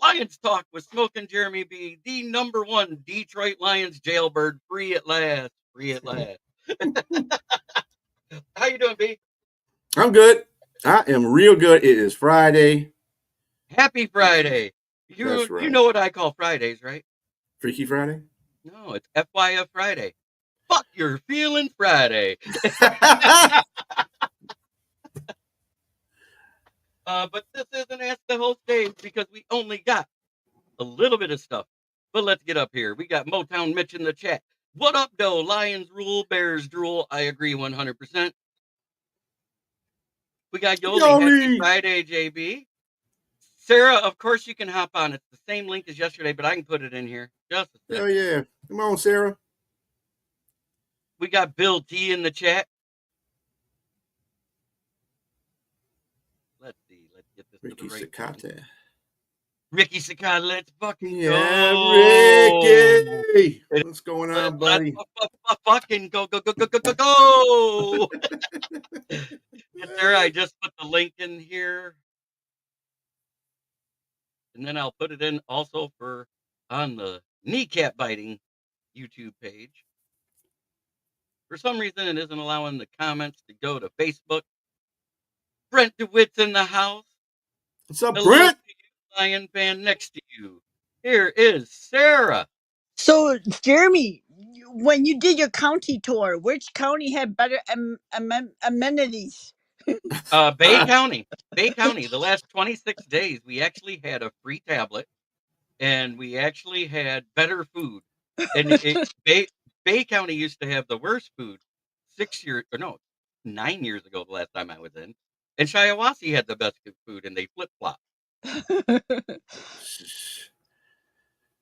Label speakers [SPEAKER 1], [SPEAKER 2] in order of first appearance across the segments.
[SPEAKER 1] Lions Talk with Smoke and Jeremy B, the #1 Detroit Lions jailbird, free at last. Free at last. How you doing, B?
[SPEAKER 2] I'm good. I am real good. It is Friday.
[SPEAKER 1] Happy Friday.
[SPEAKER 2] That's
[SPEAKER 1] You
[SPEAKER 2] right.
[SPEAKER 1] know what I call Fridays, right?
[SPEAKER 2] Freaky Friday?
[SPEAKER 1] No, it's FYF Friday. Fuck your feeling Friday. But this isn't Ask the Whole Stage because we only got a little bit of stuff. But let's get up here. We got Motown Mitch in the chat. What up, though? Lions rule, Bears drool. I agree 100%. We got Yoli. Happy Friday, JB. Sarah, of course you can hop on. It's the same link as yesterday, but I can put it in here. Just a second.
[SPEAKER 2] Hell yeah. Come on, Sarah.
[SPEAKER 1] We got Bill T in the chat. Let's see. Let's get this
[SPEAKER 2] Ricky
[SPEAKER 1] to the right
[SPEAKER 2] Sakata.
[SPEAKER 1] Ricky Sakata, let's fucking
[SPEAKER 2] go. Ricky. What's going on, buddy?
[SPEAKER 1] Let's fucking go. Sarah, I just put the link in here. And then I'll put it in also on the kneecap biting YouTube page. For some reason, it isn't allowing the comments to go to Facebook. Brent DeWitt's in the house.
[SPEAKER 2] What's up, Brent?
[SPEAKER 1] Lion fan next to you. Here is Sarah.
[SPEAKER 3] So, Jeremy, when you did your county tour, which county had better amenities?
[SPEAKER 1] Bay County. Bay County. The last 26 days, we actually had a free tablet, and we actually had better food. And Bay County used to have the worst food 9 years ago, the last time I was in. And Shiawassee had the best food, and they flip-flopped.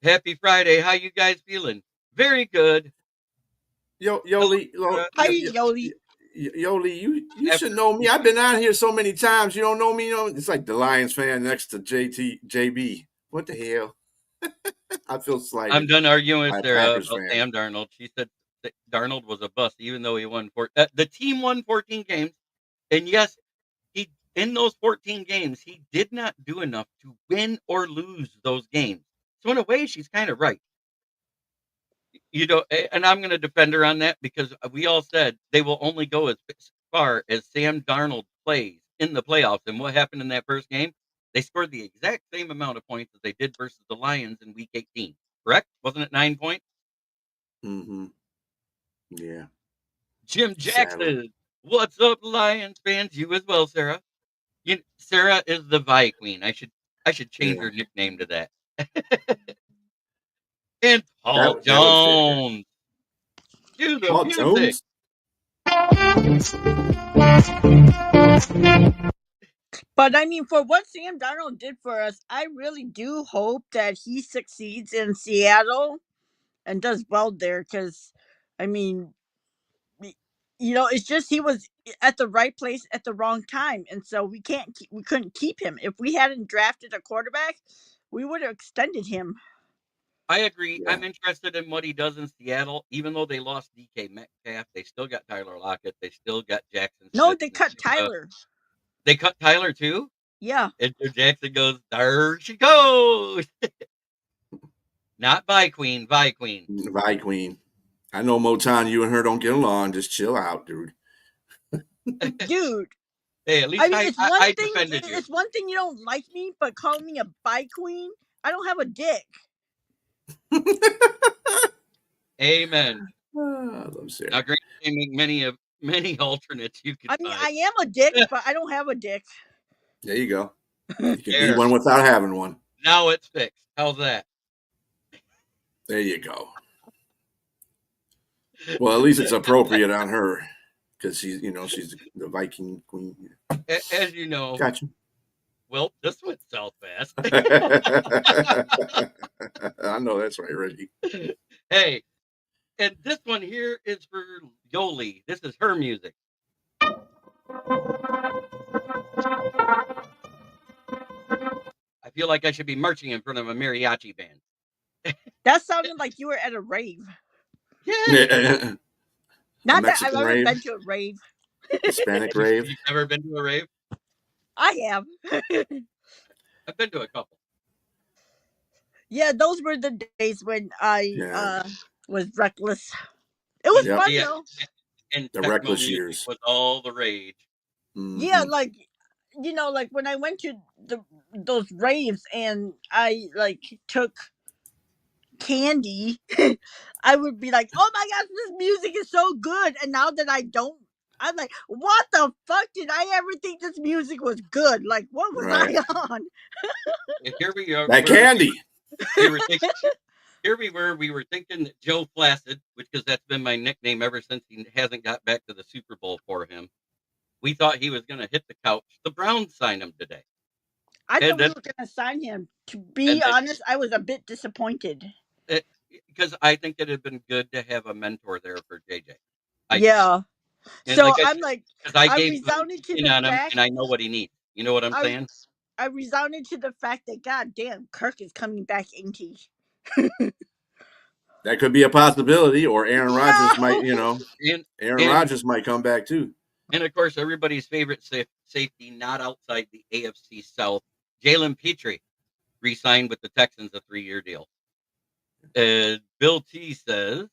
[SPEAKER 1] Happy Friday. How you guys feeling? Very good.
[SPEAKER 2] Yoli.
[SPEAKER 3] Hi, Yoli.
[SPEAKER 2] Yoli, you should know me. I've been out here so many times. You don't know me. It's like the Lions fan next to JB. What the hell? I feel slighted.
[SPEAKER 1] I'm done arguing with Sarah about Sam Darnold. She said that Darnold was a bust, even though he won the team won 14 games. And yes, in those 14 games, he did not do enough to win or lose those games. So in a way, she's kind of right. And I'm going to defend her on that because we all said they will only go as far as Sam Darnold plays in the playoffs. And what happened in that first game? They scored the exact same amount of points as they did versus the Lions in Week 18. Correct? Wasn't it 9 points?
[SPEAKER 2] Mm-hmm. Yeah.
[SPEAKER 1] Jim Jackson. What's up, Lions fans? You as well, Sarah. Sarah is the Vi Queen. I should change her nickname to that. And Paul Jones. Cue the music.
[SPEAKER 3] But I mean, for what Sam Darnold did for us, I really do hope that he succeeds in Seattle and does well there. Because, I mean, it's just he was at the right place at the wrong time, and so we couldn't keep him. If we hadn't drafted a quarterback, we would have extended him.
[SPEAKER 1] I agree. Yeah. I'm interested in what he does in Seattle. Even though they lost DK Metcalf, they still got Tyler Lockett. They still got Jackson.
[SPEAKER 3] No, they cut Tyler.
[SPEAKER 1] They cut Tyler too?
[SPEAKER 3] Yeah.
[SPEAKER 1] And Jackson goes, there she goes. Not Vi Queen, Vi Queen.
[SPEAKER 2] Vi Queen. I know, Motown, you and her don't get along. Just chill out, dude.
[SPEAKER 3] Dude.
[SPEAKER 1] Hey, at least I defended you.
[SPEAKER 3] It's one thing you don't like me, but calling me a bi queen, I don't have a dick.
[SPEAKER 1] Amen.
[SPEAKER 2] I love Sarah.
[SPEAKER 1] Now, granted, many alternates you could.
[SPEAKER 3] I mean, I am a dick, but I don't have a dick.
[SPEAKER 2] There you go. You can be one without having one.
[SPEAKER 1] Now it's fixed. How's that?
[SPEAKER 2] There you go. Well, at least it's appropriate on her because she's the Viking queen.
[SPEAKER 1] As you know.
[SPEAKER 2] Gotcha.
[SPEAKER 1] Well, this went south fast.
[SPEAKER 2] I know that's right, Reggie.
[SPEAKER 1] Hey, and this one here is for Yoli. This is her music. I feel like I should be marching in front of a mariachi band.
[SPEAKER 3] That sounded like you were at a rave.
[SPEAKER 2] Yeah.
[SPEAKER 3] Not that I've ever been to a rave.
[SPEAKER 2] Hispanic rave.
[SPEAKER 1] You've never been to a rave?
[SPEAKER 3] I have.
[SPEAKER 1] I've been to a couple.
[SPEAKER 3] Yeah, those were the days when I
[SPEAKER 2] Yeah.
[SPEAKER 3] was reckless. It was
[SPEAKER 2] Yep.
[SPEAKER 3] fun
[SPEAKER 1] Yeah,
[SPEAKER 3] though.
[SPEAKER 1] and
[SPEAKER 2] The
[SPEAKER 1] techno
[SPEAKER 2] reckless
[SPEAKER 1] music
[SPEAKER 2] years.
[SPEAKER 1] was all the rage.
[SPEAKER 3] Yeah,
[SPEAKER 2] Hmm.
[SPEAKER 3] like like when I went to those raves and I like took candy, I would be like, "Oh my gosh, this music is so good!" And now that I don't, I'm like, "What the fuck did I ever think this music was good? Like, what was
[SPEAKER 2] Right.
[SPEAKER 3] I on?"
[SPEAKER 1] And here we are,
[SPEAKER 2] That candy.
[SPEAKER 1] we were thinking, we were thinking that Joe Flacid, because that's been my nickname ever since he hasn't got back to the Super Bowl for him. We thought he was going to hit the couch. The Browns signed him today,
[SPEAKER 3] I
[SPEAKER 1] and
[SPEAKER 3] thought we
[SPEAKER 1] then
[SPEAKER 3] were gonna sign him. To
[SPEAKER 1] and
[SPEAKER 3] be
[SPEAKER 1] then
[SPEAKER 3] honest, I was a bit disappointed.
[SPEAKER 1] because I think it had been good to have a mentor there for JJ. I do,
[SPEAKER 3] Yeah.
[SPEAKER 1] and
[SPEAKER 3] So
[SPEAKER 1] like I
[SPEAKER 3] I'm
[SPEAKER 1] said,
[SPEAKER 3] like,
[SPEAKER 1] because I
[SPEAKER 3] I
[SPEAKER 1] gave my
[SPEAKER 3] resounded to
[SPEAKER 1] opinion
[SPEAKER 3] the
[SPEAKER 1] on him,
[SPEAKER 3] fact
[SPEAKER 1] and I know what he needs. You know what I'm
[SPEAKER 3] I
[SPEAKER 1] saying?
[SPEAKER 3] I resounded to the fact that God damn, Kirk is coming back, ain't he?
[SPEAKER 2] That could be a possibility. Or Aaron Rodgers might,
[SPEAKER 3] No.
[SPEAKER 1] And
[SPEAKER 2] Aaron
[SPEAKER 1] and
[SPEAKER 2] Rodgers might come back too.
[SPEAKER 1] and of course, everybody's favorite safety, not outside the AFC South, Jalen Petrie, re-signed with the Texans a 3-year deal. Bill T says,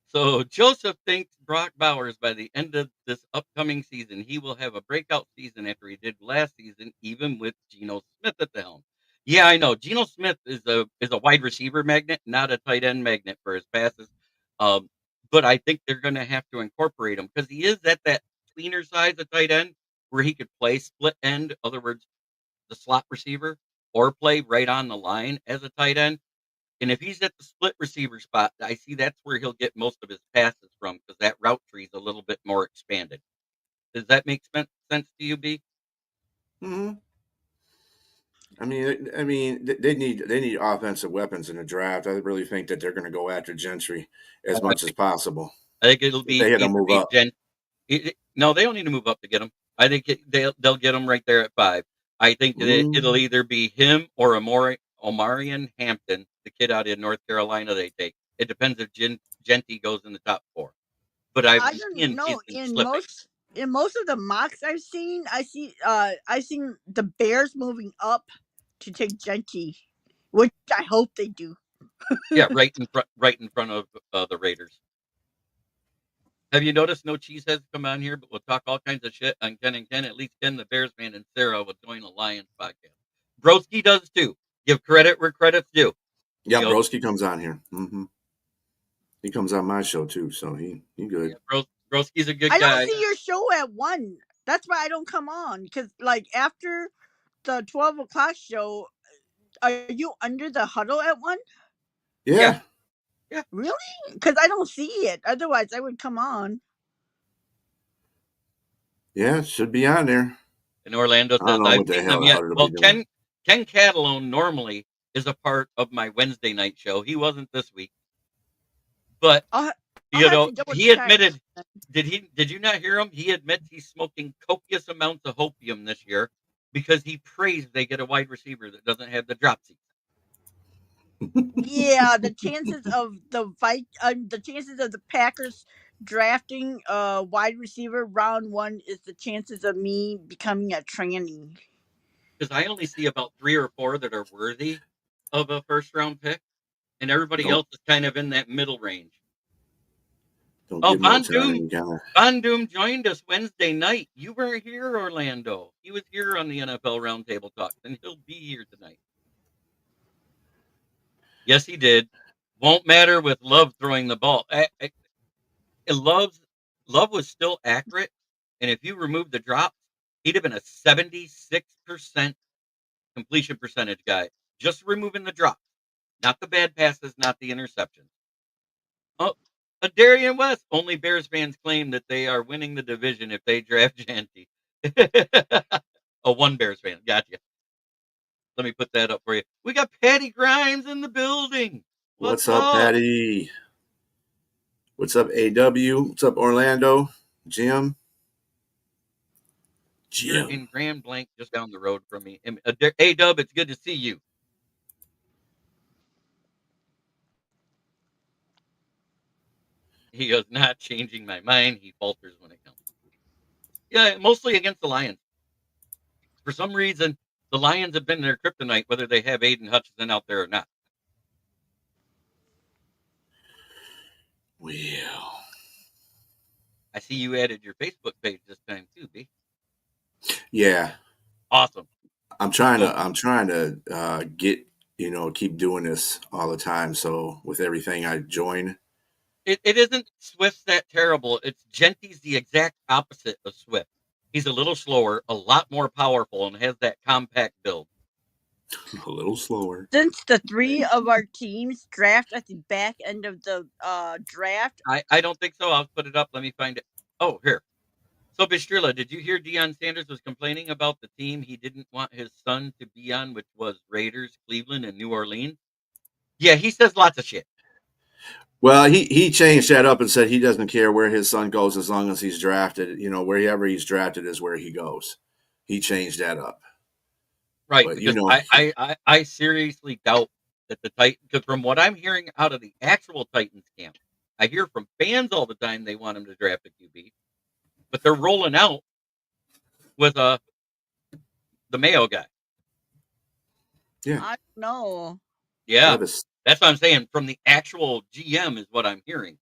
[SPEAKER 1] so Joseph thinks Brock Bowers by the end of this upcoming season, he will have a breakout season after he did last season, even with Geno Smith at the helm. Yeah, I know. Geno Smith is a wide receiver magnet, not a tight end magnet for his passes. Um, but I think they're going to have to incorporate him because he is at that tweener size of tight end where he could play split end, in other words, the slot receiver, or play right on the line as a tight end. And if he's at the split receiver spot, I see that's where he'll get most of his passes from because that route tree is a little bit more expanded. Does that make sense to you, B?
[SPEAKER 2] Hmm. They need offensive weapons in the draft. I really think that they're going to go after Gentry as
[SPEAKER 1] I
[SPEAKER 2] much as possible.
[SPEAKER 1] think it'll
[SPEAKER 2] If they
[SPEAKER 1] be
[SPEAKER 2] had to
[SPEAKER 1] either
[SPEAKER 2] move
[SPEAKER 1] be
[SPEAKER 2] up.
[SPEAKER 1] No, they don't need to move up to get him. I think they'll get him right there at 5. I think that it'll
[SPEAKER 2] Mm,
[SPEAKER 1] either be him or Omarion Hampton, the kid out in North Carolina they take. It depends if Genty goes in the top 4. But I've
[SPEAKER 3] I
[SPEAKER 1] been
[SPEAKER 3] don't
[SPEAKER 1] seeing he's
[SPEAKER 3] know.
[SPEAKER 1] been slipping.
[SPEAKER 3] In most of the mocks I've seen the Bears moving up to take Genty, which I hope they do.
[SPEAKER 1] Yeah, right in front of the Raiders. Have you noticed no cheeseheads come on here, but we'll talk all kinds of shit on Ken and Ken. At least Ken, the Bears fan, and Sarah will join the Lions podcast. Broski does too. Give credit where credit's due.
[SPEAKER 2] yeah,
[SPEAKER 1] Yep.
[SPEAKER 2] Broski comes on here. He comes on my show too, so he
[SPEAKER 1] Yeah,
[SPEAKER 2] good.
[SPEAKER 1] Broski's a good
[SPEAKER 3] I don't
[SPEAKER 1] guy.
[SPEAKER 3] see your show at 1. That's why I don't come on, because like after the 12 o'clock show, are you under the huddle at 1?
[SPEAKER 1] Yeah,
[SPEAKER 2] Yeah,
[SPEAKER 1] yeah.
[SPEAKER 3] Really? Because I don't see it. Otherwise, I would come on.
[SPEAKER 2] yeah, should be on there.
[SPEAKER 1] And Orlando
[SPEAKER 2] I
[SPEAKER 1] says
[SPEAKER 2] don't know
[SPEAKER 1] I've
[SPEAKER 2] what the
[SPEAKER 1] seen
[SPEAKER 2] hell
[SPEAKER 1] them
[SPEAKER 2] the
[SPEAKER 1] yet.
[SPEAKER 2] hell they'll be
[SPEAKER 1] Well,
[SPEAKER 2] doing.
[SPEAKER 1] Ken Catalone normally is a part of my Wednesday night show. He wasn't this week, but
[SPEAKER 3] I'll have to double
[SPEAKER 1] he
[SPEAKER 3] check.
[SPEAKER 1] admitted. Did you not hear him? He admits he's smoking copious amounts of opium this year because he prays they get a wide receiver that doesn't have the dropsy.
[SPEAKER 3] Yeah, the chances of the Packers drafting a wide receiver round 1 is the chances of me becoming a tranny.
[SPEAKER 1] Because I only see about 3 or 4 that are worthy of a first round pick, and everybody
[SPEAKER 2] don't
[SPEAKER 1] else is kind of in that middle range.
[SPEAKER 2] don't
[SPEAKER 1] Oh,
[SPEAKER 2] give notes on any kind
[SPEAKER 1] Von Doom joined us Wednesday night. You weren't here, Orlando. He was here on the NFL Roundtable Talks, and he'll be here tonight. Yes, he did. Won't matter with Love throwing the ball. Love was still accurate, and if you remove the drops, he'd have been a 76% completion percentage guy. Just removing the drops, not the bad passes, not the interceptions. Oh, Darian West. Only Bears fans claim that they are winning the division if they draft Janty. Oh, one Bears fan. Gotcha. Let me put that up for you. We got Patty Grimes in the building. What's
[SPEAKER 2] What's up,
[SPEAKER 1] up?
[SPEAKER 2] Patty? What's up, AW? What's up, Orlando? Jim?
[SPEAKER 1] You're in Grand Blanc, just down the road from me. A-Dub, it's good to see you. He goes, not changing my mind. He falters when it comes. Yeah, mostly against the Lions. For some reason, the Lions have been their kryptonite, whether they have Aiden Hutchinson out there or not.
[SPEAKER 2] Well,
[SPEAKER 1] I see you added your Facebook page this time too, B.
[SPEAKER 2] yeah.
[SPEAKER 1] Awesome.
[SPEAKER 2] I'm trying to get, keep doing this all the time. So with everything I join.
[SPEAKER 1] It isn't Swift's that terrible. It's Genty's the exact opposite of Swift. He's a little slower, a lot more powerful, and has that compact build.
[SPEAKER 2] A little slower.
[SPEAKER 3] Since the 3 of our teams draft at the back end of the draft.
[SPEAKER 1] I don't think so. I'll put it up. Let me find it. Oh, here. So, Bistrila, did you hear Deion Sanders was complaining about the team he didn't want his son to be on, which was Raiders, Cleveland, and New Orleans? Yeah, he says lots of shit.
[SPEAKER 2] Well, he changed that up and said he doesn't care where his son goes as long as he's drafted. Wherever he's drafted is where he goes. He changed that up.
[SPEAKER 1] Right, but, because I seriously doubt that the Titans, because from what I'm hearing out of the actual Titans camp, I hear from fans all the time they want him to draft a QB, but they're rolling out with the Mayo guy.
[SPEAKER 2] Yeah,
[SPEAKER 3] I don't know.
[SPEAKER 1] Yeah, that's what I'm saying. From the actual GM is what I'm hearing.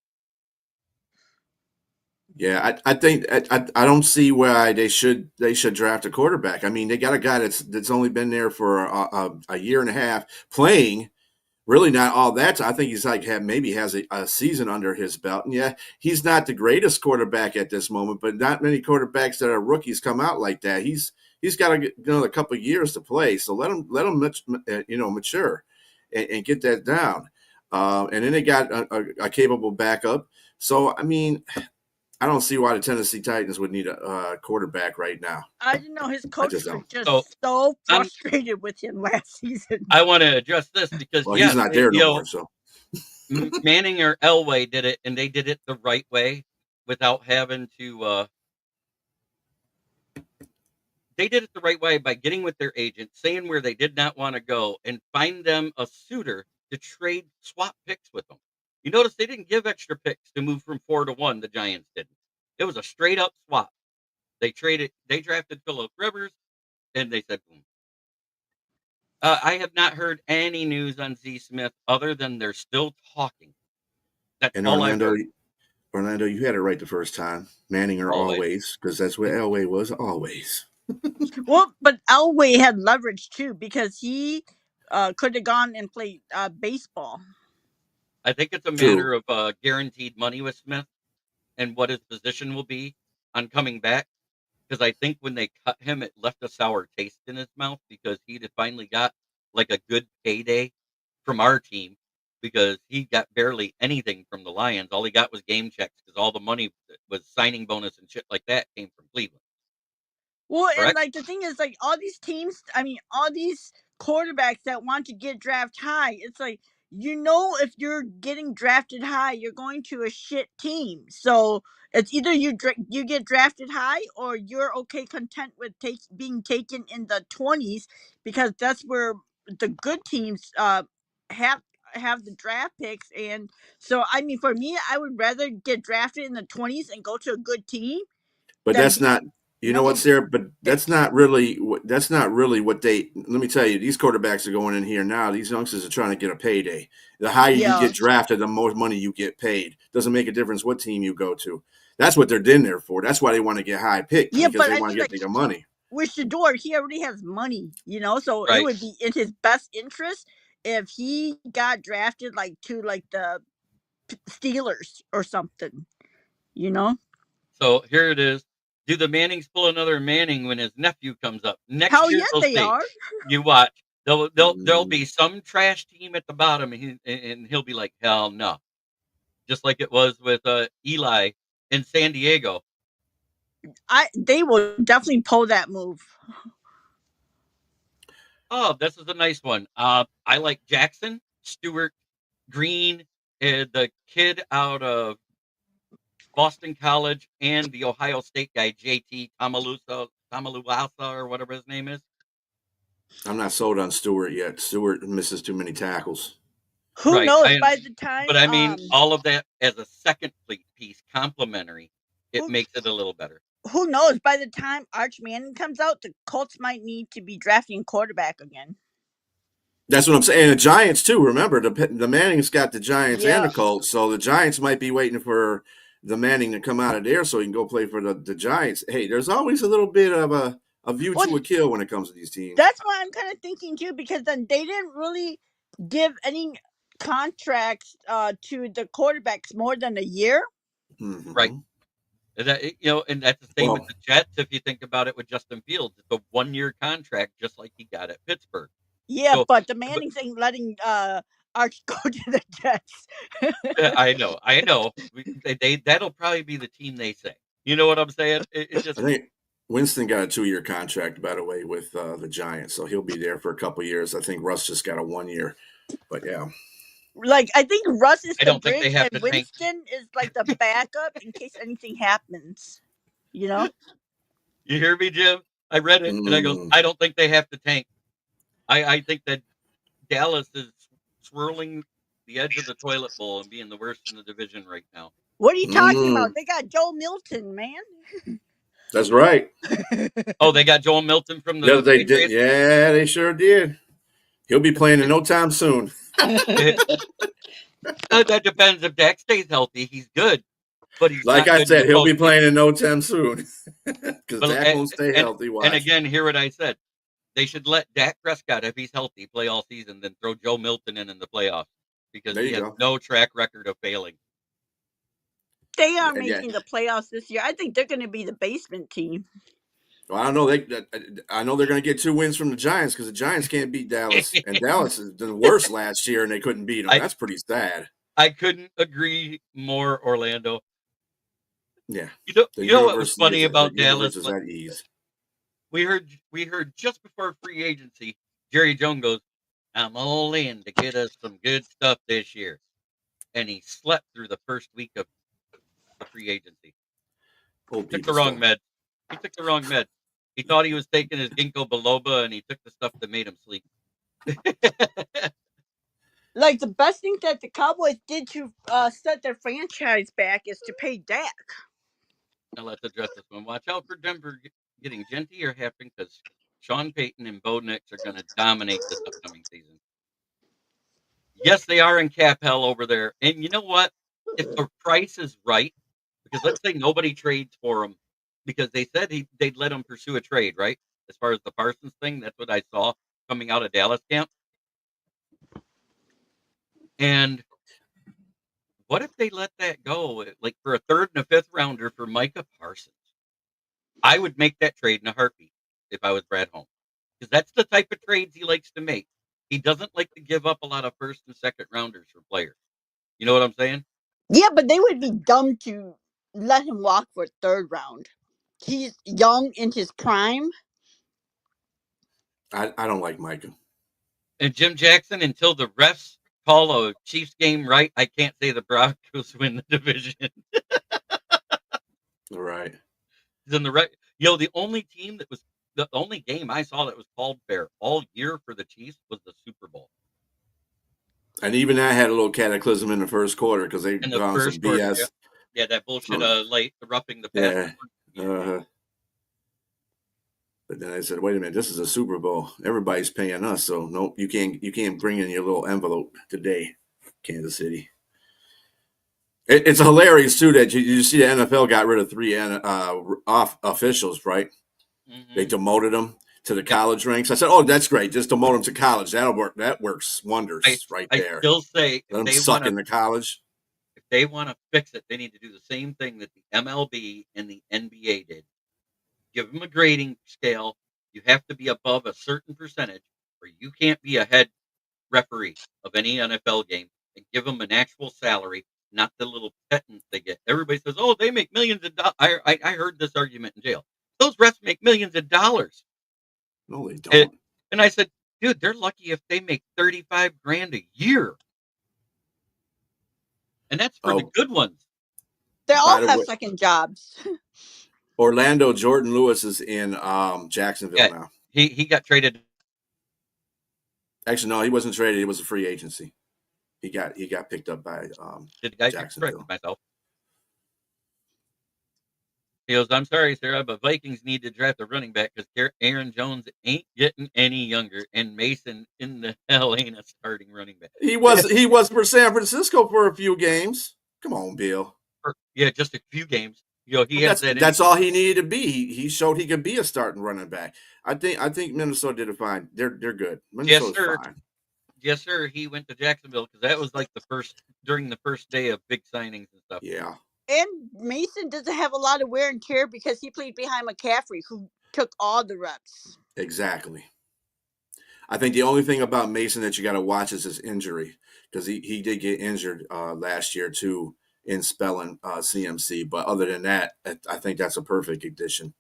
[SPEAKER 2] Yeah, I think I don't see why they should draft a quarterback. I mean, they got a guy that's only been there for a year and a half playing. Really, not all that. I think he's maybe has a season under his belt. And yeah, he's not the greatest quarterback at this moment, but not many quarterbacks that are rookies come out like that. He's got a couple of years to play, so let him mature and get that down. And then they got a capable backup. So I mean, I don't see why the Tennessee Titans would need a quarterback right now.
[SPEAKER 3] I didn't know his coach was just so frustrated with him last season.
[SPEAKER 1] I want to address this because
[SPEAKER 2] he's not there no more. So
[SPEAKER 1] Manning or Elway did it, and they did it the right way without having to. They did it the right way by getting with their agent, saying where they did not want to go, and find them a suitor to swap picks with them. You notice they didn't give extra picks to move from 4 to 1. The Giants didn't. It was a straight up swap. They drafted Phillip Rivers, and they said, boom. I have not heard any news on Z Smith other than they're still talking. That's
[SPEAKER 2] and
[SPEAKER 1] all
[SPEAKER 2] Orlando, you had it right the first time. Manning or always, because that's what Elway was always.
[SPEAKER 3] Well, but Elway had leverage too because he could have gone and played baseball.
[SPEAKER 1] I think it's a matter of guaranteed money with Smith and what his position will be on coming back. Because I think when they cut him, it left a sour taste in his mouth because he'd finally got like a good payday from our team because he got barely anything from the Lions. All he got was game checks because all the money was signing bonus and shit like that came from Cleveland.
[SPEAKER 3] Well, correct? And the thing is, all these teams, all these quarterbacks that want to get drafted high, it's if you're getting drafted high, you're going to a shit team. So it's either you get drafted high or you're content with being taken in the 20s because that's where the good teams have the draft picks. And so, for me, I would rather get drafted in the 20s and go to a good team.
[SPEAKER 2] But that's not. You know what's there, but that's not really what they. Let me tell you, these quarterbacks are going in here now. These youngsters are trying to get a payday. The higher you get drafted, the more money you get paid. Doesn't make a difference what team you go to. That's what they're in there for. That's why they want to get high picked because they want to get the money.
[SPEAKER 3] With Shador, he already has money, so it would be in his best interest if he got drafted to the Steelers or something,
[SPEAKER 1] So here it is. Do the Mannings pull another Manning when his nephew comes up next
[SPEAKER 3] Hell
[SPEAKER 1] year?
[SPEAKER 3] Yes, they are.
[SPEAKER 1] You watch. There'll be some trash team at the bottom, and he'll be like, hell no. Just like it was with Eli in San Diego.
[SPEAKER 3] They will definitely pull that move.
[SPEAKER 1] Oh, this is a nice one. I like Jackson, Stewart, Green, the kid out of Boston College, and the Ohio State guy, JT Tamaluasa or whatever his name is.
[SPEAKER 2] I'm not sold on Stewart yet. Stewart misses too many tackles.
[SPEAKER 3] Who knows by the time?
[SPEAKER 1] But all of that as a second piece, complementary, it makes it a little better.
[SPEAKER 3] who knows? By the time Arch Manning comes out, the Colts might need to be drafting quarterback again.
[SPEAKER 2] That's what I'm saying. And the Giants too. Remember, the Manning's got the Giants and
[SPEAKER 3] Yeah.
[SPEAKER 2] the Colts, so the Giants might be waiting for the Manning to come out of there so he can go play for the Giants. Hey, there's always a little bit of a view
[SPEAKER 3] Well,
[SPEAKER 2] to a kill when it comes to these teams.
[SPEAKER 3] that's what I'm kind of thinking too, because then they didn't really give any contracts to the quarterbacks more than a year.
[SPEAKER 2] Mm-hmm.
[SPEAKER 1] Right. That, and that's the same with the Jets. If you think about it with Justin Fields, it's a 1-year contract, just like he got at Pittsburgh.
[SPEAKER 3] Yeah,
[SPEAKER 1] So,
[SPEAKER 3] but the Mannings ain't letting Arch go to the Jets.
[SPEAKER 1] I know. That'll probably be the team they say. You know what I'm saying? It just
[SPEAKER 2] I think Winston got a 2-year contract, by the way, with the Giants, so he'll be there for a couple of years. I think Russ just got a 1-year, but yeah.
[SPEAKER 3] Like, I think Russ is
[SPEAKER 1] I
[SPEAKER 3] the
[SPEAKER 1] don't think they
[SPEAKER 3] bridge,
[SPEAKER 1] have
[SPEAKER 3] and
[SPEAKER 1] to tank.
[SPEAKER 3] Winston is like the backup in case anything happens. You know?
[SPEAKER 1] You hear me, Jim? I read it, and I go, I don't think they have to tank. I think that Dallas is swirling the edge of the toilet bowl and being the worst in the division right now.
[SPEAKER 3] What are you talking about? They got Joe Milton, man.
[SPEAKER 2] That's right.
[SPEAKER 1] Oh, they got Joel Milton from the
[SPEAKER 2] Yes, they
[SPEAKER 1] Patriots?
[SPEAKER 2] did. Yeah, they sure did. He'll be playing in no time soon.
[SPEAKER 1] That depends if Dak stays healthy. He's good, but he's
[SPEAKER 2] like
[SPEAKER 1] not
[SPEAKER 2] I
[SPEAKER 1] good
[SPEAKER 2] said,
[SPEAKER 1] in the
[SPEAKER 2] he'll be
[SPEAKER 1] postseason.
[SPEAKER 2] playing in no time soon because
[SPEAKER 1] But
[SPEAKER 2] Dak won't stay healthy. Watch.
[SPEAKER 1] and again, hear what I said. They should let Dak Prescott, if he's healthy, play all season, then throw Joe Milton in the playoffs because
[SPEAKER 2] There
[SPEAKER 1] he
[SPEAKER 2] you
[SPEAKER 1] has
[SPEAKER 2] go.
[SPEAKER 1] no track record of failing.
[SPEAKER 3] They are making the playoffs this year. I think they're going to be the basement team.
[SPEAKER 2] Well, I don't know. I know they're going to get 2 wins from the Giants because the Giants can't beat Dallas, and Dallas is the worst last year, and they couldn't beat them. That's pretty sad.
[SPEAKER 1] I couldn't agree more, Orlando.
[SPEAKER 2] Yeah.
[SPEAKER 1] You know what was funny about Dallas?
[SPEAKER 2] Is at ease.
[SPEAKER 1] We heard just before free agency, Jerry Jones goes, "I'm all in to get us some good stuff this year," and he slept through the first week of the free agency. He took the wrong med. He thought he was taking his ginkgo biloba, and he took the stuff that made him sleep.
[SPEAKER 3] Like, the best thing that the Cowboys did to set their franchise back is to pay Dak.
[SPEAKER 1] Now let's address this one. Watch out for Denver getting Genty or Happen because Sean Payton and Bo Nix are going to dominate this upcoming season. Yes, they are in cap hell over there. And you know what? If the price is right, because let's say nobody trades for him, because they said they'd let him pursue a trade, right? As far as the Parsons thing, that's what I saw coming out of Dallas camp. And what if they let that go, like for a 3rd and a 5th rounder for Micah Parsons? I would make that trade in a heartbeat if I was Brad Holmes, because that's the type of trades he likes to make. He doesn't like to give up a lot of 1st and 2nd rounders for players. You know what I'm saying?
[SPEAKER 3] Yeah, but they would be dumb to let him walk for 3rd round. He's young in his prime.
[SPEAKER 2] I don't like Micah.
[SPEAKER 1] And Jim Jackson, until the refs call a Chiefs game right, I can't say the Broncos win the division.
[SPEAKER 2] All right.
[SPEAKER 1] Then the only team that was the only game I saw that was called fair all year for the Chiefs was the Super Bowl.
[SPEAKER 2] And even that had a little cataclysm in the first quarter because they found some BS.
[SPEAKER 1] Yeah, that bullshit late roughing the pass.
[SPEAKER 2] Yeah. But then I said, wait a minute, this is a Super Bowl. Everybody's paying us, so nope, you can't bring in your little envelope today, Kansas City. It's hilarious too that you see the NFL got rid of 3 off officials, right? Mm-hmm. They demoted them to the college ranks. I said, "Oh, that's great. Just demote them to college. That'll work. That works wonders right there."
[SPEAKER 1] I still say
[SPEAKER 2] let them suck in the college.
[SPEAKER 1] If they want to fix it, they need to do the same thing that the MLB and the NBA did. Give them a grading scale. You have to be above a certain percentage, or you can't be a head referee of any NFL game. And give them an actual salary, not the little pittance they get. Everybody says, "Oh, they make millions of dollars." I heard this argument in jail. Those refs make millions of dollars.
[SPEAKER 2] No, they don't.
[SPEAKER 1] And I said, dude, they're lucky if they make $35,000 a year. And that's for the good ones.
[SPEAKER 3] They all have second jobs.
[SPEAKER 2] Orlando Jordan Lewis is in Jacksonville now.
[SPEAKER 1] He got traded.
[SPEAKER 2] Actually, no, he wasn't traded. It was a free agency. He got picked up by
[SPEAKER 1] Did I
[SPEAKER 2] Jacksonville.
[SPEAKER 1] Myself? He goes, "I'm sorry, Sarah, but Vikings need to draft a running back because Aaron Jones ain't getting any younger, and Mason in the hell ain't a starting running back."
[SPEAKER 2] He was for San Francisco for a few games. Come on, Bill.
[SPEAKER 1] Yeah, just a few games. He
[SPEAKER 2] But
[SPEAKER 1] has that in
[SPEAKER 2] that's all he needed to be. He showed he could be a starting running back. I think Minnesota did it fine. They're good.
[SPEAKER 1] Yes,
[SPEAKER 2] Minnesota's
[SPEAKER 1] sir.
[SPEAKER 2] fine.
[SPEAKER 1] Yes, sir. He went to Jacksonville because that was like during the first day of big signings and stuff.
[SPEAKER 2] Yeah.
[SPEAKER 3] And Mason doesn't have a lot of wear and tear because he played behind McCaffrey, who took all the reps.
[SPEAKER 2] Exactly. I think the only thing about Mason that you got to watch is his injury, because he did get injured last year too in spelling CMC. But other than that, I think that's a perfect addition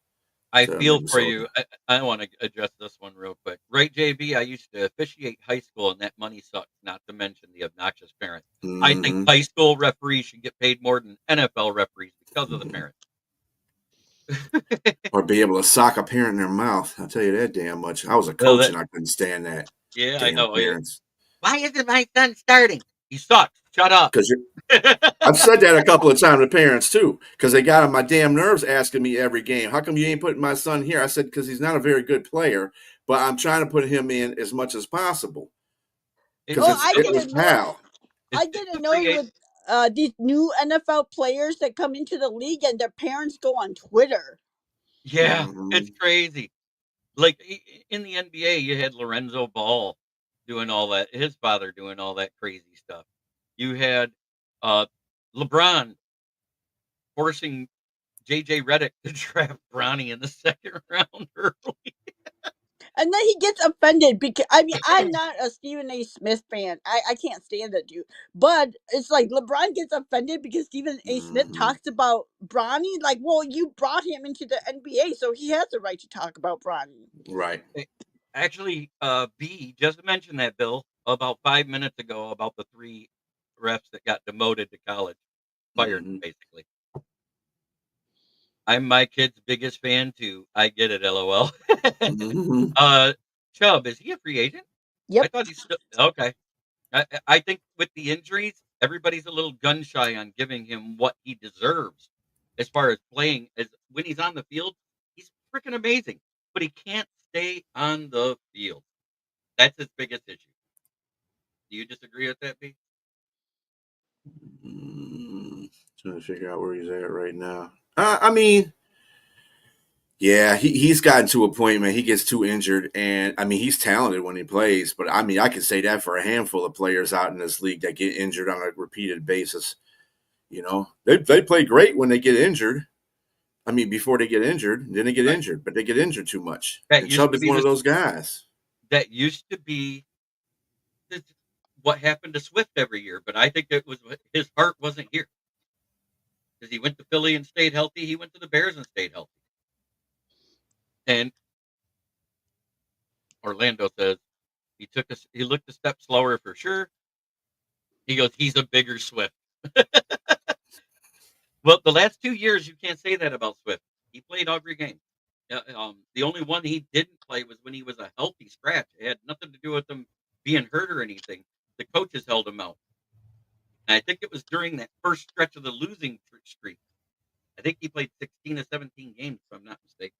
[SPEAKER 1] I
[SPEAKER 2] to
[SPEAKER 1] feel for
[SPEAKER 2] Minnesota.
[SPEAKER 1] you. I want to address this one real quick. Right, JB? I used to officiate high school, and that money sucks, not to mention the obnoxious parents. I think
[SPEAKER 2] Mm-hmm.
[SPEAKER 1] high school referees should get paid more than NFL referees because of the
[SPEAKER 2] Mm-hmm.
[SPEAKER 1] parents.
[SPEAKER 2] Or be able to sock a parent in their mouth. I'll tell you that damn much. I was a
[SPEAKER 1] Well,
[SPEAKER 2] coach and I couldn't stand that.
[SPEAKER 1] yeah, I
[SPEAKER 2] Damn
[SPEAKER 1] know. Yeah.
[SPEAKER 2] parents.
[SPEAKER 1] Why isn't my son starting? He sucks. Shut up.
[SPEAKER 2] Because I've said that a couple of times to parents too, because they got on my damn nerves asking me every game, how come you ain't putting my son here? I said, because he's not a very good player, but I'm trying to put him in as much as possible because
[SPEAKER 3] Oh,
[SPEAKER 1] It's
[SPEAKER 3] I
[SPEAKER 2] it
[SPEAKER 1] still
[SPEAKER 3] get
[SPEAKER 2] was
[SPEAKER 3] annoyed.
[SPEAKER 2] Pal.
[SPEAKER 3] I
[SPEAKER 1] it's
[SPEAKER 3] get
[SPEAKER 1] a
[SPEAKER 3] annoyed
[SPEAKER 1] free agent.
[SPEAKER 3] with these new NFL players that come into the league and their parents go on Twitter.
[SPEAKER 1] Yeah, it's
[SPEAKER 2] Mm-hmm.
[SPEAKER 1] crazy. Like in the NBA, you had Lorenzo Ball doing all that. His father doing all that crazy stuff. You had uh, LeBron forcing JJ Redick to draft Bronny in the second round early.
[SPEAKER 3] And then he gets offended because I mean I'm not a Stephen A. Smith fan. I can't stand that dude. But it's like LeBron gets offended because Stephen A. Smith
[SPEAKER 2] Mm-hmm.
[SPEAKER 3] talks about Bronny. Like, well, you brought him into the NBA, so he has the right to talk about Bronny.
[SPEAKER 2] Right.
[SPEAKER 1] Actually, B just mentioned that, Bill, about 5 minutes ago about the three refs that got demoted to college, fired
[SPEAKER 2] Mm-hmm.
[SPEAKER 1] basically. I'm my kid's biggest fan too. I get it, LOL.
[SPEAKER 2] Mm-hmm.
[SPEAKER 1] Chubb, is he a free agent? I
[SPEAKER 3] Yep.
[SPEAKER 1] thought he's still okay. I think with the injuries, everybody's a little gun shy on giving him what he deserves as far as playing. As when he's on the field, he's freaking amazing, but he can't stay on the field. That's his biggest issue. Do you disagree with that, B?
[SPEAKER 2] Mm-hmm. Trying to figure out where he's at right now. I mean, yeah, he's gotten to a point, man. He gets too injured, and I mean, he's talented when he plays. But I mean, I can say that for a handful of players out in this league that get injured on a repeated basis. You know, they play great when they get injured. I mean, before they get injured, then they get
[SPEAKER 1] Right.
[SPEAKER 2] injured, but they get injured too much.
[SPEAKER 1] That
[SPEAKER 2] And
[SPEAKER 1] used
[SPEAKER 2] Chubb
[SPEAKER 1] to
[SPEAKER 2] is
[SPEAKER 1] be
[SPEAKER 2] one of
[SPEAKER 1] this.
[SPEAKER 2] those guys.
[SPEAKER 1] That used to be this, what happened to Swift every year, but I think it was his heart wasn't here because he went to Philly and stayed healthy. He went to the Bears and stayed healthy. And Orlando says he looked a step slower for sure. He goes, he's a bigger Swift. Well, the last 2 years, you can't say that about Swift. He played every game. The only one he didn't play was when he was a healthy scratch. It had nothing to do with him being hurt or anything. The coaches held him out. And I think it was during that first stretch of the losing streak. I think he played 16 to 17 games, if I'm not mistaken.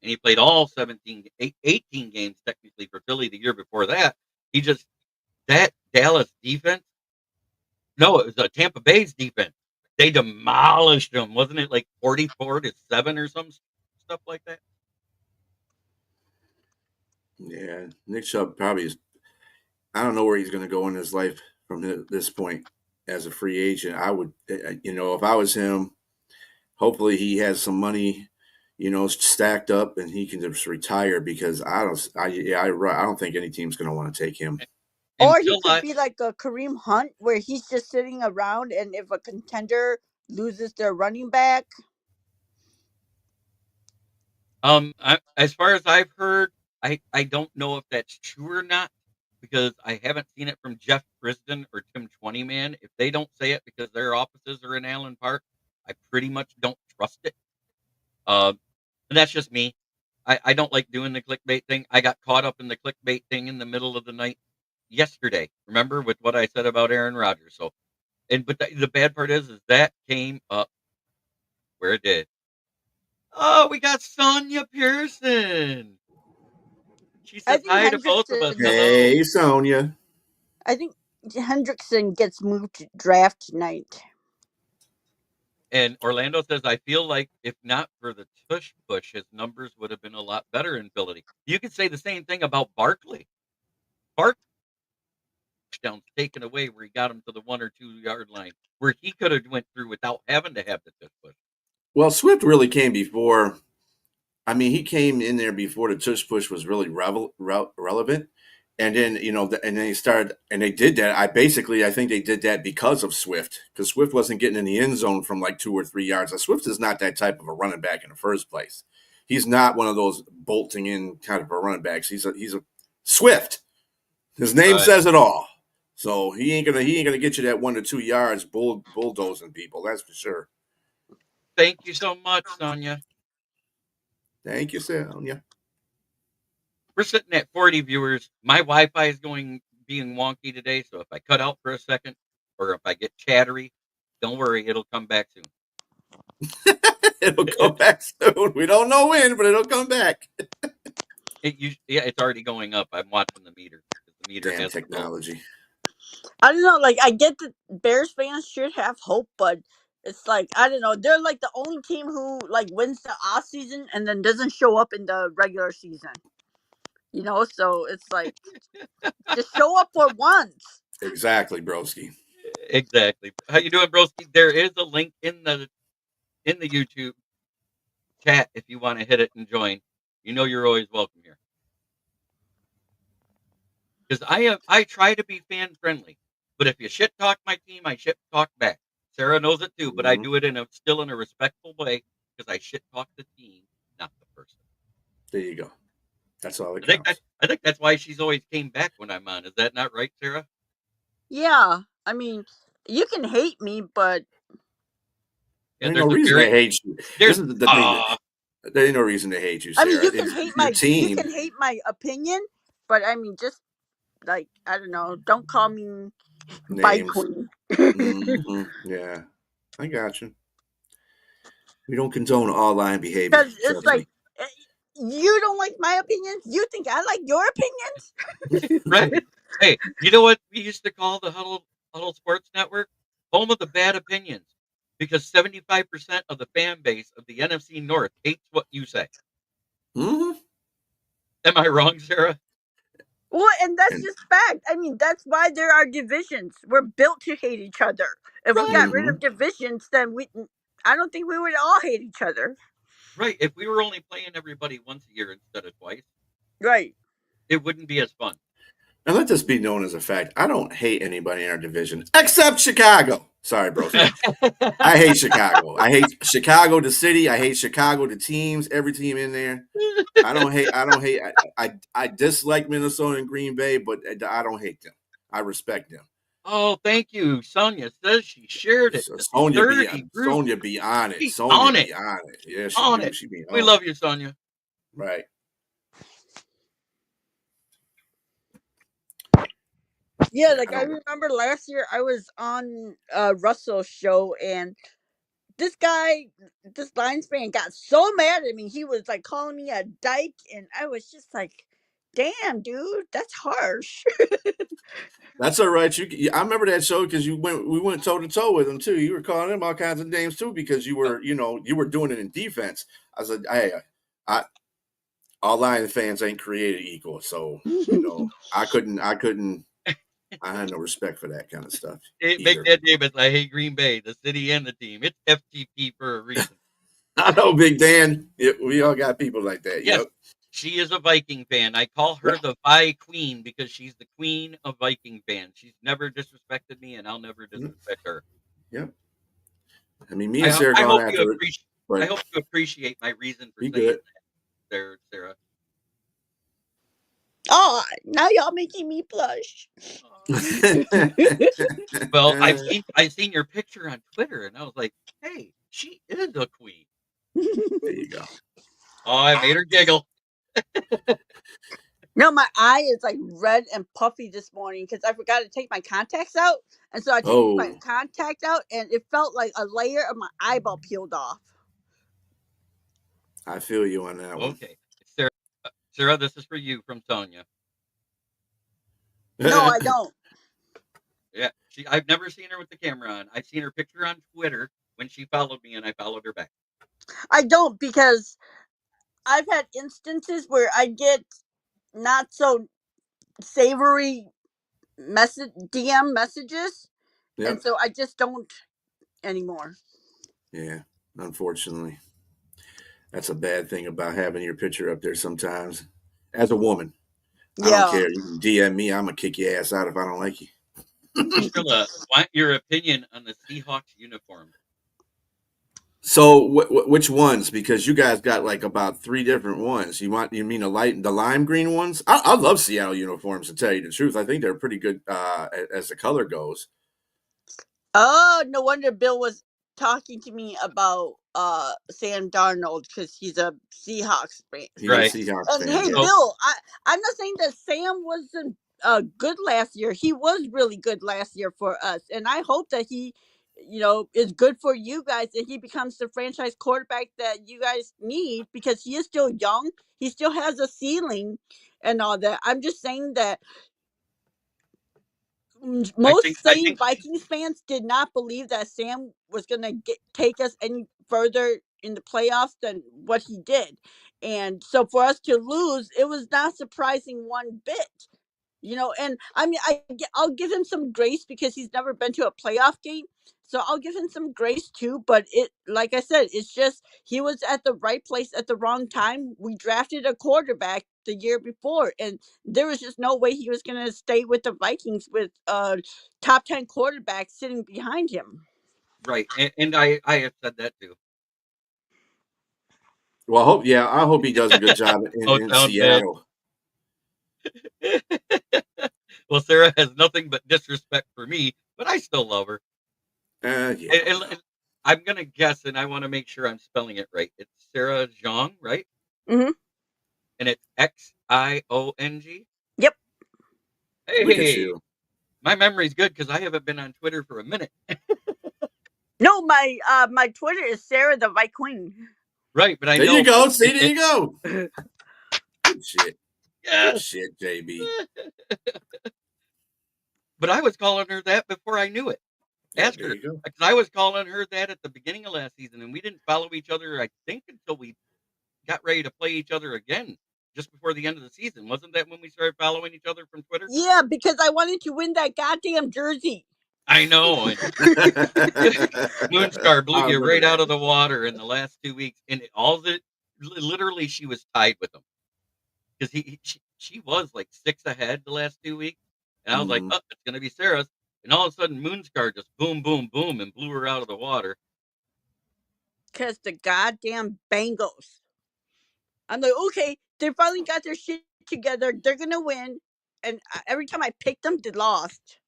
[SPEAKER 1] And he played all 18 games technically for Philly the year before that. That Dallas defense, no, it was Tampa Bay's defense. They demolished them, wasn't it? Like 44-7 or some stuff like that.
[SPEAKER 2] Yeah, Nick Chubb probably is. I don't know where he's going to go in his life from this point as a free agent. I would, if I was him, hopefully he has some money, stacked up and he can just retire because I don't think any team's going to want to take him.
[SPEAKER 3] Or he
[SPEAKER 1] Until
[SPEAKER 3] could be like a Kareem Hunt, where he's just sitting around, and if a contender loses their running back,
[SPEAKER 1] as far as I've heard, I don't know if that's true or not because I haven't seen it from Jeff Brisden or Tim Twentyman. If they don't say it because their offices are in Allen Park, I pretty much don't trust it. And that's just me. I don't like doing the clickbait thing. I got caught up in the clickbait thing in the middle of the night yesterday. Remember with what I said about Aaron Rodgers. So, but the bad part is that came up where it did. Oh, we got Sonia Pearson. She
[SPEAKER 3] I
[SPEAKER 1] says
[SPEAKER 3] think
[SPEAKER 1] hi to both of us.
[SPEAKER 3] Hendrickson.
[SPEAKER 1] Hello.
[SPEAKER 2] Hey, Sonia.
[SPEAKER 3] I think Hendrickson gets moved to draft tonight.
[SPEAKER 1] And Orlando says, I feel like if not for the tush push, his numbers would have been a lot better in Philly. You could say the same thing about Barkley. Barkley touchdowns taken away where he got him to the 1 or 2 yard line, where he could have went through without having to have the tush push.
[SPEAKER 2] Well, Swift really came before. I mean, he came in there before the tush push was really relevant. And then, and then he started, and they did that. I think they did that because of Swift, because Swift wasn't getting in the end zone from like 2 or 3 yards. Now, Swift is not that type of a running back in the first place. He's not one of those bolting in kind of a running backs. He's a Swift. His name says it all. So he ain't gonna get you that 1 to 2 yards bulldozing people. That's for sure.
[SPEAKER 1] Thank you so much, Sonia.
[SPEAKER 2] Thank you, Sonia.
[SPEAKER 1] We're sitting at 40 viewers. My Wi-Fi is being wonky today, so if I cut out for a second or if I get chattery, don't worry, it'll come back soon.
[SPEAKER 2] It'll come back soon. We don't know when, but it'll come back.
[SPEAKER 1] It's already going up. I'm watching the meter. The meter
[SPEAKER 2] Damn
[SPEAKER 1] has
[SPEAKER 2] technology.
[SPEAKER 3] I don't know. Like, I get that Bears fans should have hope, but it's like, I don't know. They're like the only team who like wins the off season and then doesn't show up in the regular season. So it's like just show up for once.
[SPEAKER 2] Exactly, broski.
[SPEAKER 1] Exactly. How you doing, broski? There is a link in the YouTube chat if you want to hit it and join. You're always welcome here. Because I try to be fan friendly, but if you shit talk my team, I shit talk back. Sarah knows it too, but I do it still in a respectful way because I shit talk the team, not the person.
[SPEAKER 2] There you go. That's all it counts.
[SPEAKER 1] I think that's why she's always came back when I'm on. Is that not right, Sarah?
[SPEAKER 3] Yeah, I mean, you can hate me, but
[SPEAKER 2] there's no reason to hate you. This is the thing. There ain't no reason to hate you, Sarah.
[SPEAKER 3] I mean, you can hate my opinion, but I mean, just like, I don't know, don't call me Bike Queen.
[SPEAKER 2] Yeah, I got you. We don't condone all line behavior.
[SPEAKER 3] Because it's like, you don't like my opinions? You think I like your opinions?
[SPEAKER 1] Right. Hey, you know what we used to call the Huddle Sports Network? Home of the bad opinions. Because 75% of the fan base of the NFC North hates what you say.
[SPEAKER 2] Mm-hmm.
[SPEAKER 1] Am I wrong, Sarah?
[SPEAKER 3] Well, and that's just fact. I mean, that's why there are divisions. We're built to hate each other. If we got rid of divisions, then I don't think we would all hate each other.
[SPEAKER 1] Right. If we were only playing everybody once a year instead of twice.
[SPEAKER 3] Right.
[SPEAKER 1] It wouldn't be as fun.
[SPEAKER 2] And let this be known as a fact. I don't hate anybody in our division except Chicago. Sorry, bro. I hate Chicago. I hate Chicago, the city. I hate Chicago, the teams, every team in there. I don't hate. I dislike Minnesota and Green Bay, but I don't hate them. I respect them.
[SPEAKER 1] Oh, thank you. Sonia says she shared it.
[SPEAKER 2] Sonia be on it. Sonia be on it. Yeah, she be on it.
[SPEAKER 1] We love you, Sonia.
[SPEAKER 2] Right.
[SPEAKER 3] Yeah, like I remember last year I was on Russell's show and this Lions fan got so mad at me. He was like calling me a dyke and I was just like, damn, dude, that's harsh.
[SPEAKER 2] That's all right. I remember that show because we went toe to toe with him too. You were calling him all kinds of names too because you were doing it in defense. I was like, hey, all Lions fans ain't created equal, so I had no respect for that kind of stuff.
[SPEAKER 1] Make that Davis. I hate Green Bay, the city and the team. It's FTP for a reason.
[SPEAKER 2] I know, Big Dan. We all got people like that.
[SPEAKER 1] Yes,
[SPEAKER 2] yep.
[SPEAKER 1] She is a Viking fan. I call her the Vi Queen because she's the queen of Viking fans. She's never disrespected me, and I'll never disrespect her.
[SPEAKER 2] Yep. I mean, me and Sarah going after it.
[SPEAKER 1] I hope you appreciate my reason for saying that there, Sarah.
[SPEAKER 3] Oh, now y'all making me blush.
[SPEAKER 1] Well, I've seen your picture on Twitter, and I was like, hey, she is a queen.
[SPEAKER 2] There you go.
[SPEAKER 1] Oh, I made her giggle.
[SPEAKER 3] No, my eye is like red and puffy this morning because I forgot to take my contacts out, and so I took my contacts out, and it felt like a layer of my eyeball peeled off.
[SPEAKER 2] I feel you on that one.
[SPEAKER 1] Okay, Sarah, this is for you from Sonia.
[SPEAKER 3] No, I don't.
[SPEAKER 1] Yeah, I've never seen her with the camera on. I've seen her picture on Twitter when she followed me, and I followed her back.
[SPEAKER 3] I don't, because I've had instances where I get not so savory DM messages, and
[SPEAKER 2] Yep.
[SPEAKER 3] so I just don't anymore.
[SPEAKER 2] Yeah, unfortunately. That's a bad thing about having your picture up there sometimes. As a woman, I don't
[SPEAKER 3] Yeah.
[SPEAKER 2] care. You can DM me. I'm going to kick your ass out if I don't like you.
[SPEAKER 1] Priscilla, want your opinion on the Seahawks uniform?
[SPEAKER 2] So which ones? Because you guys got like about 3 different ones. You mean the lime green ones? I love Seattle uniforms, to tell you the truth. I think they're pretty good as the color goes.
[SPEAKER 3] Oh, no wonder Bill was talking to me about Sam Darnold, because he's a Seahawks
[SPEAKER 2] He's a
[SPEAKER 1] Right.
[SPEAKER 3] fan.
[SPEAKER 2] Seahawks
[SPEAKER 3] And
[SPEAKER 2] fan,
[SPEAKER 3] hey,
[SPEAKER 2] yes.
[SPEAKER 3] Bill, I'm not saying that Sam wasn't good last year. He was really good last year for us, and I hope that he, is good for you guys, and he becomes the franchise quarterback that you guys need, because he is still young. He still has a ceiling, and all that. I'm just saying that
[SPEAKER 1] I
[SPEAKER 3] most
[SPEAKER 1] think I
[SPEAKER 3] sane
[SPEAKER 1] think
[SPEAKER 3] Vikings fans did not believe that Sam was going to take us any further in the playoffs than what he did. And so for us to lose, it was not surprising one bit. And I mean, I'll give him some grace because he's never been to a playoff game. So I'll give him some grace too, but like I said, it's just he was at the right place at the wrong time. We drafted a quarterback the year before, and there was just no way he was going to stay with the Vikings with a top 10 quarterback sitting behind him.
[SPEAKER 1] right, and I have said that too.
[SPEAKER 2] Well, I hope he does a good job
[SPEAKER 1] Oh,
[SPEAKER 2] in
[SPEAKER 1] sound bad.
[SPEAKER 2] Seattle.
[SPEAKER 1] Well, Sarah has nothing but disrespect for me, but I still love her.
[SPEAKER 2] Yeah.
[SPEAKER 1] And I'm gonna guess, and I want to make sure I'm spelling it right. It's Sarah Zhang, right?
[SPEAKER 3] Mm-hmm.
[SPEAKER 1] And it's Xiong.
[SPEAKER 3] Yep.
[SPEAKER 2] Look at
[SPEAKER 1] Hey,
[SPEAKER 2] you.
[SPEAKER 1] my memory's good because I haven't been on Twitter for a minute.
[SPEAKER 3] No, my Twitter is Sarah the Viking.
[SPEAKER 1] Right, but I
[SPEAKER 2] There you
[SPEAKER 1] know.
[SPEAKER 2] go. See, there you go. Good shit. Good
[SPEAKER 1] Yes.
[SPEAKER 2] shit, JB.
[SPEAKER 1] But I was calling her that before I knew it.
[SPEAKER 2] Yeah,
[SPEAKER 1] Ask
[SPEAKER 2] there
[SPEAKER 1] her,
[SPEAKER 2] you go.
[SPEAKER 1] because I was calling her that at the beginning of last season, and we didn't follow each other, I think, until we got ready to play each other again, just before the end of the season. Wasn't that when we started following each other from Twitter?
[SPEAKER 3] Yeah, because I wanted to win that goddamn jersey.
[SPEAKER 1] I know, and Moonstar blew
[SPEAKER 2] I
[SPEAKER 1] you
[SPEAKER 2] remember
[SPEAKER 1] right out of
[SPEAKER 2] that.
[SPEAKER 1] the water in the last 2 weeks, and literally, she was tied with him because she was like 6 ahead the last 2 weeks, and I was like,
[SPEAKER 2] Mhm.
[SPEAKER 1] "Oh, it's gonna be Sarah's," and all of a sudden, Moonstar just boom, boom, boom, and blew her out of the water.
[SPEAKER 3] Because the goddamn Bengals. I'm like, okay, they finally got their shit together. They're gonna win, and every time I picked them, they lost.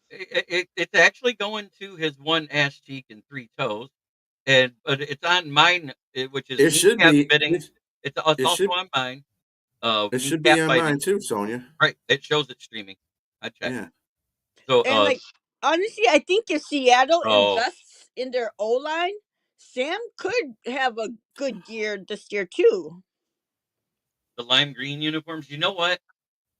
[SPEAKER 1] It's actually going to his one ass cheek and 3 toes, but it's on mine, which is
[SPEAKER 2] It should
[SPEAKER 1] kneecap
[SPEAKER 2] be.
[SPEAKER 1] fitting. It's
[SPEAKER 2] It
[SPEAKER 1] also
[SPEAKER 2] should.
[SPEAKER 1] on mine,
[SPEAKER 2] It should be
[SPEAKER 1] kneecap
[SPEAKER 2] on
[SPEAKER 1] biting.
[SPEAKER 2] mine too, Sonia.
[SPEAKER 1] Right, it shows it streaming. I checked.
[SPEAKER 2] Yeah.
[SPEAKER 1] So,
[SPEAKER 3] And like, honestly, I think if Seattle
[SPEAKER 1] oh,
[SPEAKER 3] invests in their O line, Sam could have a good year this year too.
[SPEAKER 1] the lime green uniforms. You know what?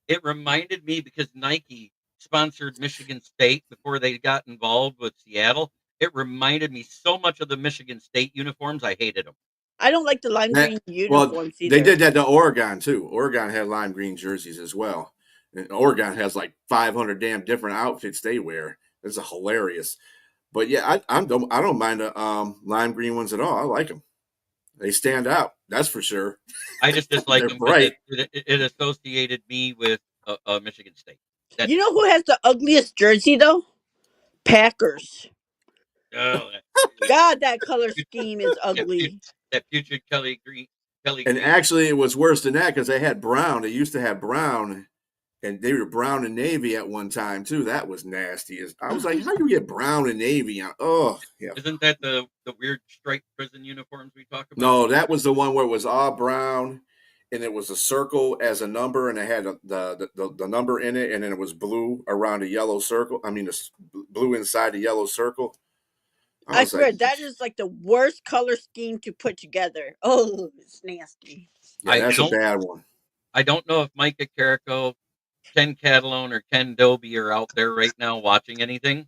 [SPEAKER 1] It reminded me because Nike sponsored Michigan State before they got involved with Seattle. It reminded me so much of the Michigan State uniforms. I hated them.
[SPEAKER 3] I don't like the lime
[SPEAKER 2] That
[SPEAKER 3] green
[SPEAKER 2] well,
[SPEAKER 3] uniforms
[SPEAKER 2] they
[SPEAKER 3] either.
[SPEAKER 2] did that to Oregon too. Oregon had lime green jerseys as well. And Oregon has like 500 damn different outfits they wear. It's a hilarious. But yeah, I don't mind the lime green ones at all. I like them. They stand out. That's for sure.
[SPEAKER 1] I just dislike
[SPEAKER 2] They're
[SPEAKER 1] them because
[SPEAKER 2] bright.
[SPEAKER 1] it associated me with Michigan State. That's
[SPEAKER 3] You know who has the ugliest jersey though? Packers.
[SPEAKER 1] oh,
[SPEAKER 3] God, that color scheme is
[SPEAKER 1] that,
[SPEAKER 3] ugly.
[SPEAKER 1] that future Kelly
[SPEAKER 2] And
[SPEAKER 1] Green.
[SPEAKER 2] actually, it was worse than that because they had brown. They used to have brown, and they were brown and navy at one time too. That was nasty. I was like, how you get brown and navy? Oh, yeah.
[SPEAKER 1] Isn't that the weird striped prison uniforms we talk about?
[SPEAKER 2] No, that was the one where it was all brown, and it was a circle as a number, and it had the number in it, and then it was blue around a yellow circle. I mean, blue inside the yellow circle.
[SPEAKER 3] I
[SPEAKER 2] was like,
[SPEAKER 3] swear that is like the worst color scheme to put together. Oh, it's nasty.
[SPEAKER 2] yeah, that's a bad one.
[SPEAKER 1] I don't know if Micah Carrico, Ken Catalone, or Ken Doby are out there right now watching anything,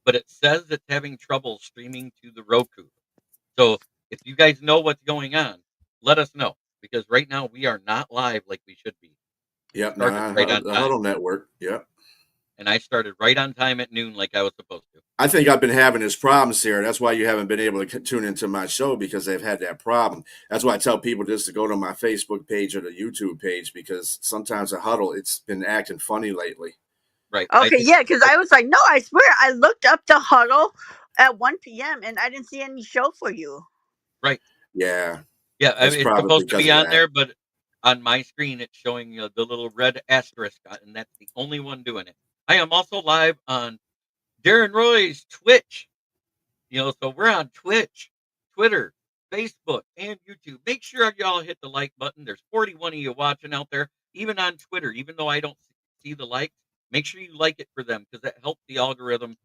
[SPEAKER 1] but it says it's having trouble streaming to the Roku. So if you guys know what's going on, let us know, because right now we are not live like we should be.
[SPEAKER 2] Yep,
[SPEAKER 1] Started
[SPEAKER 2] no,
[SPEAKER 1] right on
[SPEAKER 2] the
[SPEAKER 1] time,
[SPEAKER 2] Huddle Network. Yep.
[SPEAKER 1] and I started right on time at noon like I was supposed to.
[SPEAKER 2] I think I've been having this problem, Sarah. That's why you haven't been able to tune into my show, because they've had that problem. That's why I tell people just to go to my Facebook page or the YouTube page, because sometimes the Huddle, it's been acting funny lately.
[SPEAKER 1] Right.
[SPEAKER 3] Okay, yeah, because I was like, no, I swear, I looked up the Huddle at 1 p.m. and I didn't see any show for you.
[SPEAKER 1] Right.
[SPEAKER 2] Yeah.
[SPEAKER 1] Yeah, I mean, it's
[SPEAKER 2] probably
[SPEAKER 1] supposed to
[SPEAKER 2] because
[SPEAKER 1] be
[SPEAKER 2] of
[SPEAKER 1] on
[SPEAKER 2] that.
[SPEAKER 1] there, but on my screen it's showing the little red asterisk, and that's the only one doing it. I am also live on Darren Roy's Twitch. So we're on Twitch, Twitter, Facebook, and YouTube. Make sure y'all hit the like button. There's 41 of you watching out there, even on Twitter. Even though I don't see the likes, make sure you like it for them, because that helps the algorithm.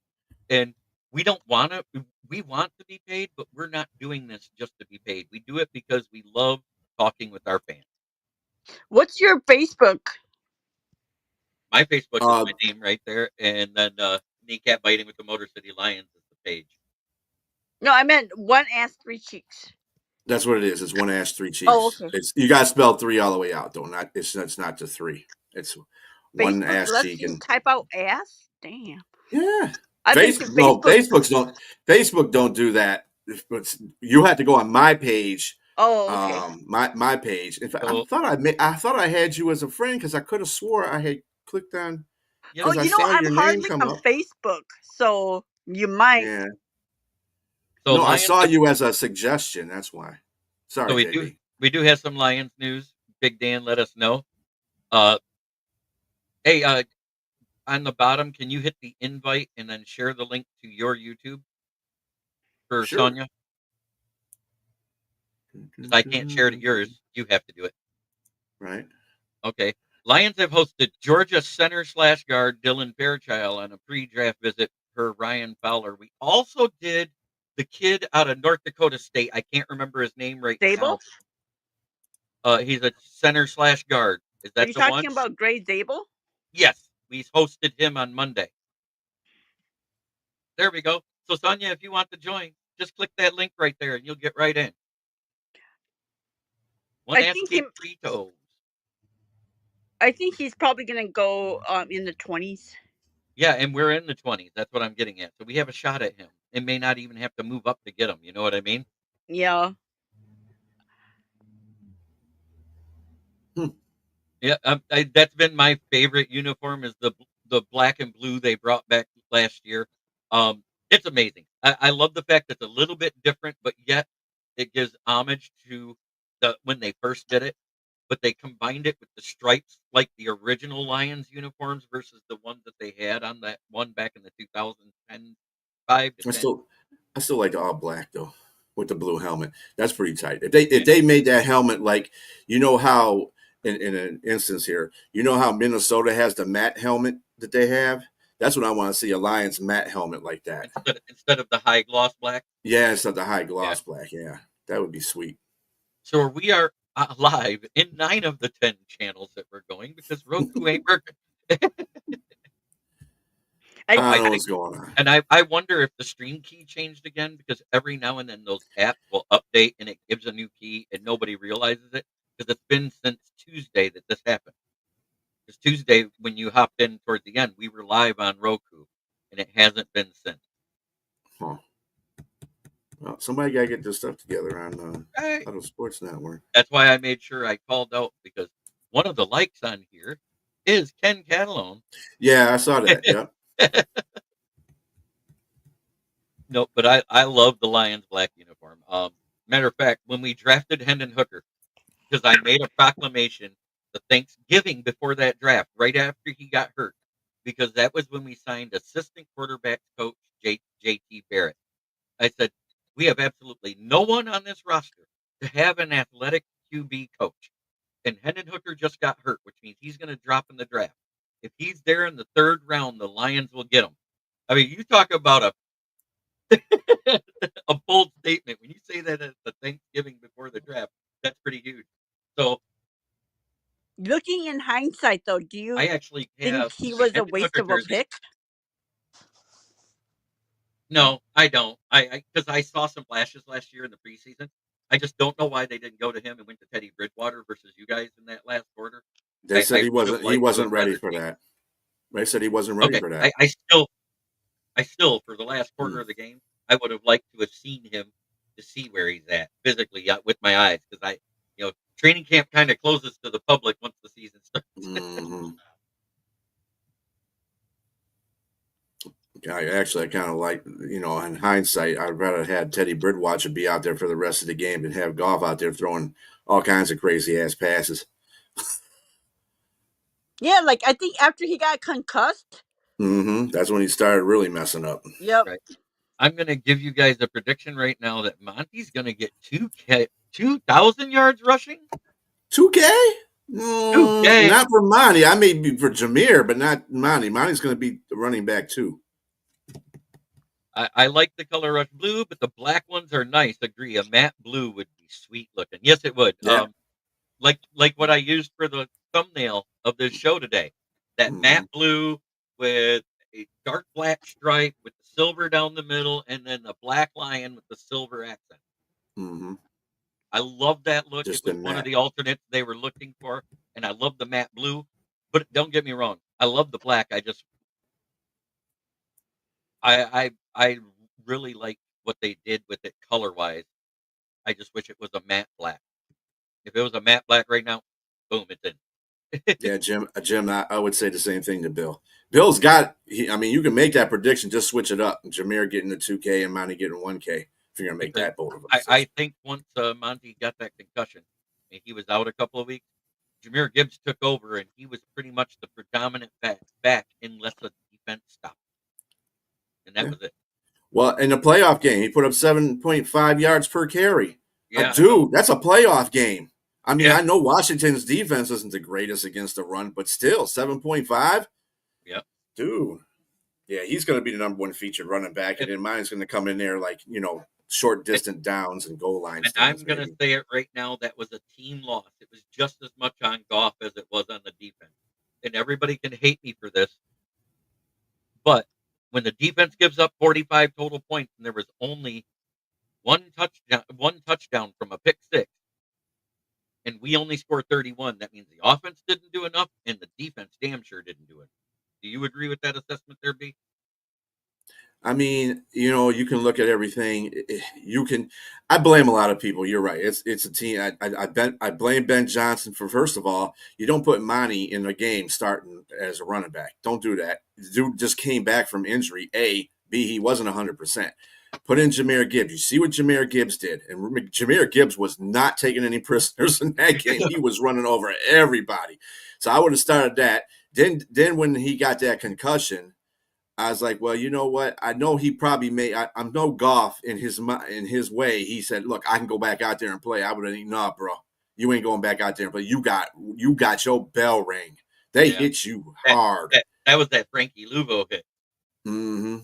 [SPEAKER 1] And we don't want to. We want to be paid, but we're not doing this just to be paid. We do it because we love talking with our fans.
[SPEAKER 3] What's your Facebook?
[SPEAKER 1] My Facebook is my name right there, and then Kneecap Biting with the Motor City Lions is the page.
[SPEAKER 3] No, I meant One Ass Three Cheeks.
[SPEAKER 2] That's what it is. It's One Ass Three Cheeks.
[SPEAKER 3] Oh, okay.
[SPEAKER 2] It's, you got to spell 3 all the way out, though. It's not just 3. It's one
[SPEAKER 3] Facebook
[SPEAKER 2] ass
[SPEAKER 3] lets
[SPEAKER 2] cheek.
[SPEAKER 3] you
[SPEAKER 2] And
[SPEAKER 3] type out ass. Damn.
[SPEAKER 2] yeah,
[SPEAKER 3] I've been to Facebook.
[SPEAKER 2] Facebook don't do that. You have to go on my page.
[SPEAKER 3] Oh, okay.
[SPEAKER 2] My page. In fact,
[SPEAKER 1] So-
[SPEAKER 2] I thought I had you as a friend, because I could have swore I had clicked on.
[SPEAKER 3] Oh,
[SPEAKER 2] I saw
[SPEAKER 3] I'm
[SPEAKER 2] your name
[SPEAKER 3] hardly
[SPEAKER 2] come
[SPEAKER 3] on
[SPEAKER 2] up.
[SPEAKER 3] Facebook, so you might.
[SPEAKER 2] Yeah.
[SPEAKER 1] So
[SPEAKER 2] No, I
[SPEAKER 1] Lions
[SPEAKER 2] saw you as a suggestion. That's why. Sorry,
[SPEAKER 1] So
[SPEAKER 2] JB.
[SPEAKER 1] we do have some Lions news. Big Dan let us know. Hey, on the bottom, can you hit the invite and then share the link to your YouTube for
[SPEAKER 2] Sure.
[SPEAKER 1] Sonia? 'Cause I can't share it at yours. You have to do it.
[SPEAKER 2] Right.
[SPEAKER 1] Okay. Lions have hosted Georgia center/guard Dylan Fairchild on a pre-draft visit per Ryan Fowler. We also did the kid out of North Dakota State. I can't remember his name right
[SPEAKER 3] Zabel?
[SPEAKER 1] now. He's a center/guard. Is
[SPEAKER 3] Are
[SPEAKER 1] that
[SPEAKER 3] you
[SPEAKER 1] the
[SPEAKER 3] talking
[SPEAKER 1] one?
[SPEAKER 3] about Gray Zabel?
[SPEAKER 1] Yes, we hosted him on Monday. There we go. So Sonia, if you want to join, just click that link right there and you'll get right in. One ass kick, 3 toes.
[SPEAKER 3] I think he's probably going to go in the 20s.
[SPEAKER 1] Yeah, and we're in the 20s. That's what I'm getting at. So we have a shot at him. It may not even have to move up to get him. You know what I mean?
[SPEAKER 3] Yeah.
[SPEAKER 1] Yeah, that's been my favorite uniform, is the black and blue they brought back last year. It's amazing. I love the fact that it's a little bit different, but yet it gives homage to when they first did it. But they combined it with the stripes like the original Lions uniforms versus the ones that they had on that one back in the 2010 5 to 10.
[SPEAKER 2] I still like the all black though, with the blue helmet. That's pretty tight. If they made that helmet like, how in an instance here, how Minnesota has the matte helmet that they have? That's what I want to see, a Lions matte helmet like that.
[SPEAKER 1] Instead of the high gloss black?
[SPEAKER 2] Yeah, instead of the high gloss black. Yeah, that would be sweet.
[SPEAKER 1] So we are live in 9 of the 10 channels that we're going, because Roku ain't working.
[SPEAKER 2] I don't know what's going on.
[SPEAKER 1] And I wonder if the stream key changed again, because every now and then those apps will update and it gives a new key and nobody realizes it, because it's been since Tuesday that this happened. Because Tuesday, when you hopped in towards the end, we were live on Roku, and it hasn't been since.
[SPEAKER 2] Huh. Well, somebody got to get this stuff together on Auto Sports Network.
[SPEAKER 1] That's why I made sure I called out, because one of the likes on here is Ken Catalone.
[SPEAKER 2] Yeah, I saw that. Yeah.
[SPEAKER 1] No, but I love the Lions black uniform. Matter of fact, when we drafted Hendon Hooker, because I made a proclamation the Thanksgiving before that draft, right after he got hurt, because that was when we signed assistant quarterback coach JT Barrett. I said, we have absolutely no one on this roster to have an athletic QB coach. And Hendon Hooker just got hurt, which means he's going to drop in the draft. If he's there in the 3rd round, the Lions will get him. I mean, you talk about A bold statement. When you say that at the Thanksgiving before the draft, that's pretty huge. So
[SPEAKER 3] Looking in hindsight, though, do you
[SPEAKER 1] I actually
[SPEAKER 3] think
[SPEAKER 1] have
[SPEAKER 3] he
[SPEAKER 1] a
[SPEAKER 3] was a
[SPEAKER 1] Hendon
[SPEAKER 3] waste
[SPEAKER 1] Hooker
[SPEAKER 3] of a
[SPEAKER 1] jersey.
[SPEAKER 3] pick?
[SPEAKER 1] No, I don't. I because I saw some flashes last year in the preseason. I just don't know why they didn't go to him and went to Teddy Bridgewater versus you guys in that last quarter.
[SPEAKER 2] They said
[SPEAKER 1] I
[SPEAKER 2] he
[SPEAKER 1] would have
[SPEAKER 2] wasn't. He
[SPEAKER 1] liked to have
[SPEAKER 2] wasn't ready
[SPEAKER 1] rather
[SPEAKER 2] for
[SPEAKER 1] seen.
[SPEAKER 2] that. They said he wasn't ready
[SPEAKER 1] Okay,
[SPEAKER 2] for that.
[SPEAKER 1] I still for the last quarter of the game, I would have liked to have seen him to see where he's at physically with my eyes because training camp kind of closes to the public once the season starts.
[SPEAKER 2] Mm-hmm. I kind of like, in hindsight, I'd rather had Teddy Bridgewater be out there for the rest of the game than have Goff out there throwing all kinds of crazy ass passes.
[SPEAKER 3] Yeah, like I think after he got concussed.
[SPEAKER 2] Mm-hmm. That's when he started really messing up.
[SPEAKER 3] Yep.
[SPEAKER 1] Right. I'm gonna give you guys a prediction right now that Monty's gonna get 2,000 yards rushing.
[SPEAKER 2] 2K?
[SPEAKER 1] 2K.
[SPEAKER 2] Not for Monty. I may be for Jameer, but not Monty. Monty's going to be the running back too.
[SPEAKER 1] I like the color rush blue, but the black ones are nice. Agree. A matte blue would be sweet looking. Yes, it would.
[SPEAKER 2] Yeah.
[SPEAKER 1] Like what I used for the thumbnail of this show today. That matte blue with a dark black stripe with the silver down the middle, and then the black lion with the silver accent.
[SPEAKER 2] Mm-hmm.
[SPEAKER 1] I love that look.
[SPEAKER 2] Just
[SPEAKER 1] It was
[SPEAKER 2] the
[SPEAKER 1] one of
[SPEAKER 2] matte.
[SPEAKER 1] the alternates they were looking for, and I love the matte blue. But don't get me wrong, I love the black. I really like what they did with it color wise. I just wish it was a matte black. If it was a matte black right now, boom, it's in.
[SPEAKER 2] Yeah, Jim, I would say the same thing to Bill. Bill's got. You can make that prediction. Just switch it up. Jameer getting the 2K and Monty getting 1K. If you're gonna make
[SPEAKER 1] Because
[SPEAKER 2] that bold of a
[SPEAKER 1] I
[SPEAKER 2] decision.
[SPEAKER 1] think once Monty got that concussion and he was out a couple of weeks, Jameer Gibbs took over and he was pretty much the predominant back unless the defense stopped, and that was it.
[SPEAKER 2] Well, in the playoff game, he put up 7.5 yards per carry.
[SPEAKER 1] Yeah,
[SPEAKER 2] Dude, that's a playoff game.
[SPEAKER 1] Yeah.
[SPEAKER 2] I know Washington's defense isn't the greatest against the run, but still, 7.5?
[SPEAKER 1] Yep.
[SPEAKER 2] Dude. Yeah, he's going to be the number one featured running back, and then mine's going to come in there like, short distance downs and goal line
[SPEAKER 1] And
[SPEAKER 2] stands.
[SPEAKER 1] I'm going to say it right now, that was a team loss. It was just as much on Goff as it was on the defense. And everybody can hate me for this, but when the defense gives up 45 total points and there was only one touchdown from a pick six, and we only scored 31, that means the offense didn't do enough and the defense damn sure didn't do it. Do you agree with that assessment there, B?
[SPEAKER 2] You can look at everything. I blame a lot of people. You're right. It's a team. I blame Ben Johnson for, first of all, you don't put Monty in a game starting as a running back. Don't do that. The dude just came back from injury. A, B, he wasn't 100%. Put in Jameer Gibbs. You see what Jameer Gibbs did. And Jameer Gibbs was not taking any prisoners in that game. He was running over everybody. So I would have started that. Then when he got that concussion, I was like, well, you know what? I know he probably may. I'm no Goff in his way. He said, look, I can go back out there and play. I would have, nah, bro, you ain't going back out there and play. You got your bell ring. They hit you hard.
[SPEAKER 1] That was that Frankie Luvo hit.
[SPEAKER 2] Mm-hmm.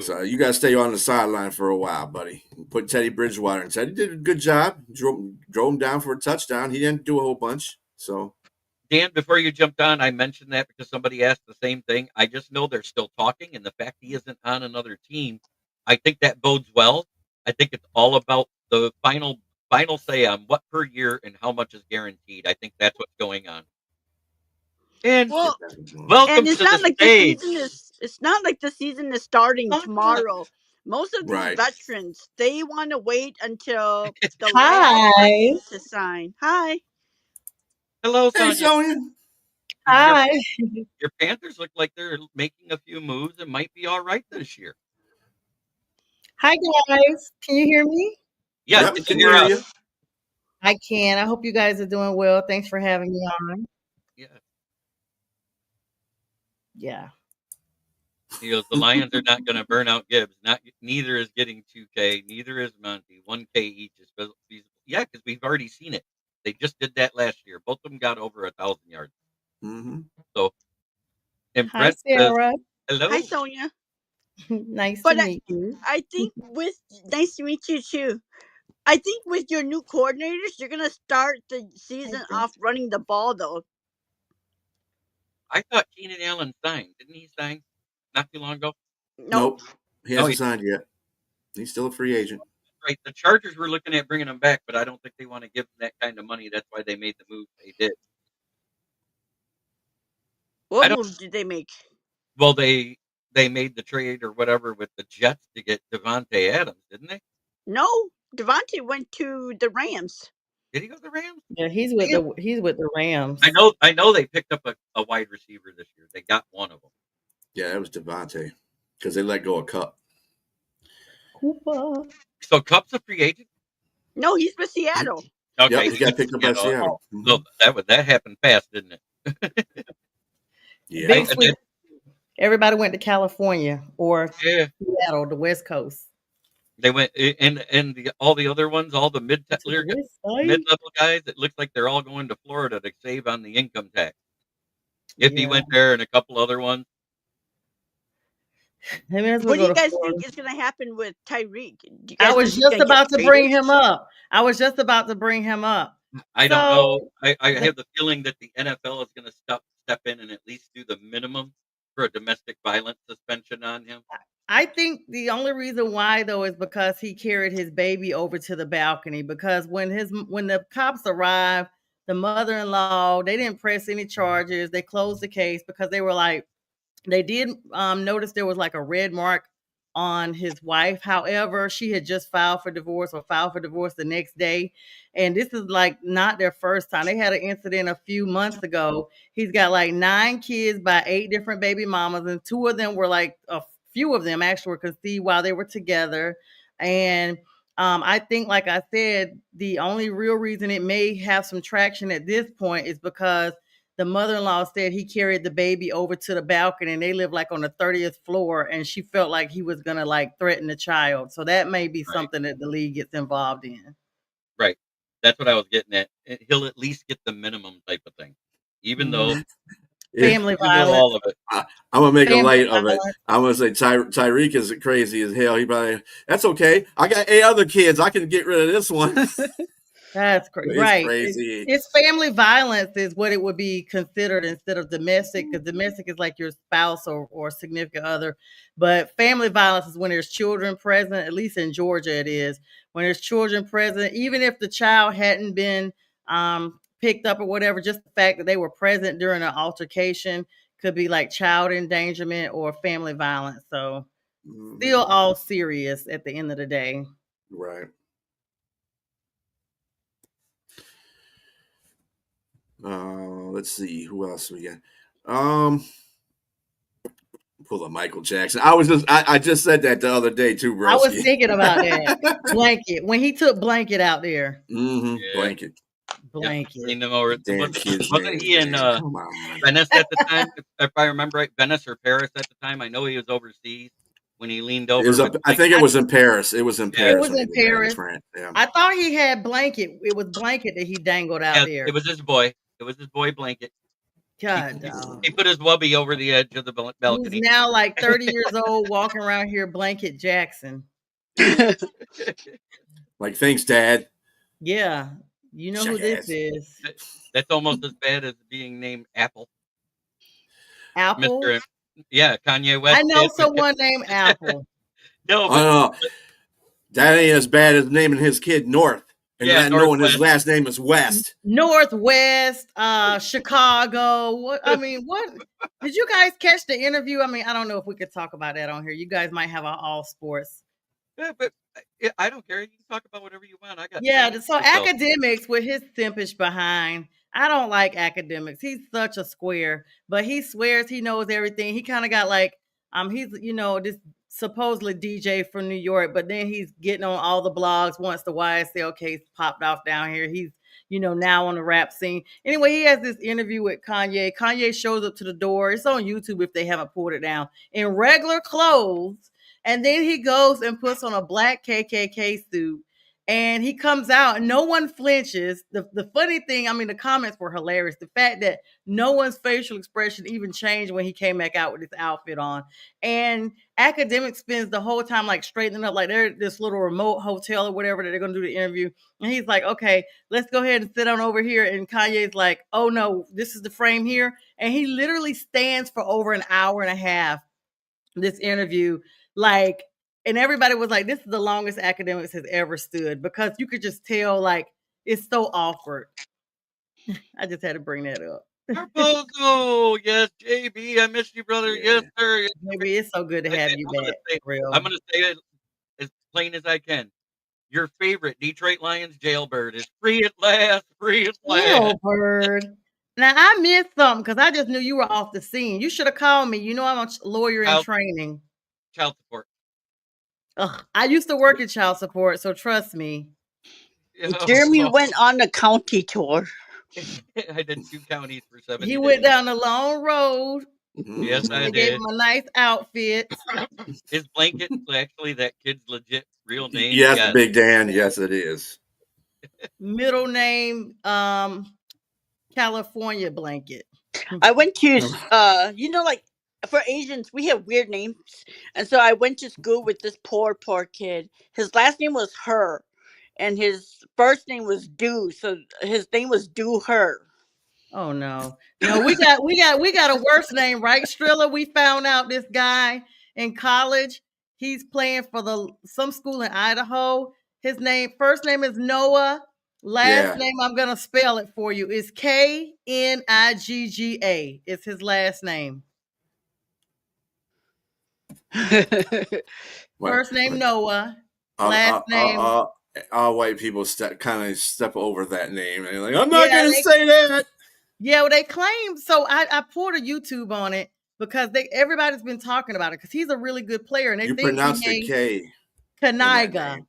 [SPEAKER 2] So you got to stay on the sideline for a while, buddy. Put Teddy Bridgewater and Teddy did a good job. Drove him down for a touchdown. He didn't do a whole bunch. So.
[SPEAKER 1] Dan, before you jumped on, I mentioned that because somebody asked the same thing. I just know they're still talking, and the fact he isn't on another team, I think that bodes well. I think it's all about the final say on what per year and how much is guaranteed. I think that's what's going on. And welcome
[SPEAKER 3] it's
[SPEAKER 1] to
[SPEAKER 3] not
[SPEAKER 1] the
[SPEAKER 3] like
[SPEAKER 1] stage.
[SPEAKER 3] It's not like the season is starting tomorrow. Most of these veterans, they want to wait until the last person to sign. Hi.
[SPEAKER 1] Hello, Sonia.
[SPEAKER 2] Hey, Sonia.
[SPEAKER 4] Hi.
[SPEAKER 1] Your Panthers look like they're making a few moves and might be all right this year.
[SPEAKER 4] Hi, guys. Can you hear me?
[SPEAKER 1] Yes,
[SPEAKER 2] yep, can hear you.
[SPEAKER 4] I can. I hope you guys are doing well. Thanks for having me on.
[SPEAKER 1] Yeah.
[SPEAKER 4] Yeah.
[SPEAKER 1] He goes, the Lions are not going to burn out Gibbs. Neither is getting 2K. Neither is Monty. 1K each is feasible. Yeah, because we've already seen it. They just did that last year. Both of them got over 1,000 yards.
[SPEAKER 2] Mm-hmm.
[SPEAKER 1] So, and
[SPEAKER 4] Hi,
[SPEAKER 1] Brett
[SPEAKER 4] Sarah.
[SPEAKER 1] says, hello.
[SPEAKER 3] Hi, Sonia.
[SPEAKER 4] Nice
[SPEAKER 3] But
[SPEAKER 4] to meet you.
[SPEAKER 3] I think with nice to meet you too. I think with your new coordinators, you're gonna start the season off running the ball though.
[SPEAKER 1] I thought Keenan Allen signed. Didn't he sign not too long ago?
[SPEAKER 3] Nope.
[SPEAKER 2] Nope, he
[SPEAKER 1] No,
[SPEAKER 2] hasn't signed yet. He's still a free agent.
[SPEAKER 1] right. The Chargers were looking at bringing him back, but I don't think they want to give him that kind of money. That's why they made the move they did.
[SPEAKER 3] What move did they make?
[SPEAKER 1] Well, they made the trade or whatever with the Jets to get Devontae Adams, didn't they?
[SPEAKER 3] No, Devontae went to the Rams.
[SPEAKER 1] Did he go to the Rams?
[SPEAKER 4] Yeah, he's with the Rams.
[SPEAKER 1] I know they picked up a wide receiver this year. They got one of them.
[SPEAKER 2] Yeah, that was Devontae because they let go of Cup.
[SPEAKER 4] Cooper.
[SPEAKER 1] So Cup's a free agent?
[SPEAKER 3] No, he's with Seattle.
[SPEAKER 1] Okay,
[SPEAKER 2] Yep, he got picked up by Seattle.
[SPEAKER 1] So that happened fast, didn't it?
[SPEAKER 2] Yeah.
[SPEAKER 4] Everybody went to California or
[SPEAKER 1] Yeah.
[SPEAKER 4] Seattle, the West Coast.
[SPEAKER 1] They went and all the other ones, all the mid-level guys. It looks like they're all going to Florida to save on the income tax. If he went there and a couple other ones.
[SPEAKER 3] What do you guys think is going to happen with Tyreek?
[SPEAKER 4] I was just about to bring him up. I
[SPEAKER 1] I don't know. I have the feeling that the NFL is going to step in and at least do the minimum for a domestic violence suspension on him.
[SPEAKER 4] I think the only reason why though is because he carried his baby over to the balcony, because when the cops arrived, the mother-in-law, they didn't press any charges. They closed the case because they were like, they did notice there was like a red mark on his wife. However, she had just filed for divorce the next day. And this is like not their first time. They had an incident a few months ago. He's got like 9 kids by 8 different baby mamas, and 2 of them were like a few of them actually were conceived while they were together. And I think, like I said, the only real reason it may have some traction at this point is because the mother-in-law said he carried the baby over to the balcony and they live like on the 30th floor, and she felt like he was going to like threaten the child. So that may be something that the league gets involved in.
[SPEAKER 1] Right. That's what I was getting at. He'll at least get the minimum type of thing, even though
[SPEAKER 4] family violence.
[SPEAKER 1] All of it.
[SPEAKER 2] I'm gonna make a light of it. I'm gonna say Tyreek is crazy as hell. He probably, that's okay. I got 8 other kids. I can get rid of this one.
[SPEAKER 4] That's crazy. Right. Crazy. It's family violence is what it would be considered instead of domestic, because domestic is like your spouse or significant other. But family violence is when there's children present, at least in Georgia it is. When there's children present, even if the child hadn't been picked up or whatever, just the fact that they were present during an altercation could be like child endangerment or family violence. So still all serious at the end of the day.
[SPEAKER 2] Right. Let's see who else we got. Pull a Michael Jackson. I just said that the other day too, bro.
[SPEAKER 4] I was thinking about that. Blanket, when he took Blanket out there.
[SPEAKER 2] Yeah. Blanket.
[SPEAKER 1] Wasn't he in Venice at the time? If I remember right, Venice or Paris at the time. I know he was overseas when he leaned over.
[SPEAKER 2] I think it was in Paris. It was in Paris.
[SPEAKER 4] It was in Paris.
[SPEAKER 2] Yeah.
[SPEAKER 4] I thought he had Blanket. It was Blanket that he dangled out there.
[SPEAKER 1] It was his boy. It was his boy Blanket.
[SPEAKER 4] God,
[SPEAKER 1] he put his wubby over the edge of the balcony.
[SPEAKER 4] He's now like 30 years old, walking around here, Blanket Jackson.
[SPEAKER 2] Like, thanks, Dad.
[SPEAKER 4] Yeah, you know who this is.
[SPEAKER 1] That's almost as bad as being named Apple.
[SPEAKER 4] Apple?
[SPEAKER 1] Kanye West.
[SPEAKER 4] I know someone named Apple.
[SPEAKER 2] No, that ain't as bad as naming his kid North. And not knowing his last name is West.
[SPEAKER 4] Northwest, Chicago. What did you guys catch the interview? I mean, I don't know if we could talk about that on here. You guys might have all sports.
[SPEAKER 1] Yeah, but I don't care. You can talk about whatever you want.
[SPEAKER 4] So academics with his simpish behind. I don't like academics. He's such a square, but he swears he knows everything. He kind of got like, he's, this supposedly DJ from New York, but then he's getting on all the blogs once the YSL case popped off down here. He's, now on the rap scene. Anyway, he has this interview with Kanye. Kanye shows up to the door. It's on YouTube if they haven't pulled it down, in regular clothes. And then he goes and puts on a black KKK suit And he comes out and no one flinches. The funny thing, I mean, the comments were hilarious. The fact that no one's facial expression even changed when he came back out with his outfit on. And Academic spends the whole time like straightening up, like they're at this little remote hotel or whatever that they're going to do the interview. And he's like, okay, let's go ahead and sit on over here. And Kanye's like, oh no, this is the frame here. And he literally stands for over an hour and a half, this interview, like, and everybody was like, this is the longest Academics has ever stood, because you could just tell, like, it's so awkward. I just had to bring that up.
[SPEAKER 1] Harpozo, yes, JB, I missed you, brother.
[SPEAKER 2] Yeah.
[SPEAKER 1] Yes, sir.
[SPEAKER 4] Maybe it's so good to have you back.
[SPEAKER 1] I'm gonna say it as plain as I can. Your favorite Detroit Lions jailbird is free at last. Free at last.
[SPEAKER 4] Jailbird. Now I missed something because I just knew you were off the scene. You should have called me. You know I'm a lawyer in training.
[SPEAKER 1] Child support.
[SPEAKER 4] Ugh, I used to work in child support, so trust me.
[SPEAKER 3] Jeremy went on the county tour.
[SPEAKER 1] I did 2 counties for 7 days.
[SPEAKER 4] He went down the long road.
[SPEAKER 1] Yes, I
[SPEAKER 4] They
[SPEAKER 1] did.
[SPEAKER 4] gave him a nice outfit.
[SPEAKER 1] His blanket is actually that kid's legit real name.
[SPEAKER 2] Yes, Big Dan. Yes, it is.
[SPEAKER 4] Middle name, California blanket.
[SPEAKER 3] I went to, like for Asians, we have weird names. And so I went to school with this poor kid. His last name was Her. And his first name was Do. So his name was Do Her.
[SPEAKER 4] Oh no. No, we got a worse name, right? Strilla, we found out this guy in college. He's playing for some school in Idaho. His first name is Noah. Last name, I'm gonna spell it for you. Is Knigga. It's his last name. First name Noah. Last name.
[SPEAKER 2] All white people kind of step over that name and like, I'm not gonna say that.
[SPEAKER 4] Yeah, well, they claim so. I pulled a YouTube on it because everybody's been talking about it because he's a really good player, and they think
[SPEAKER 2] pronounce the K.
[SPEAKER 4] Knigga.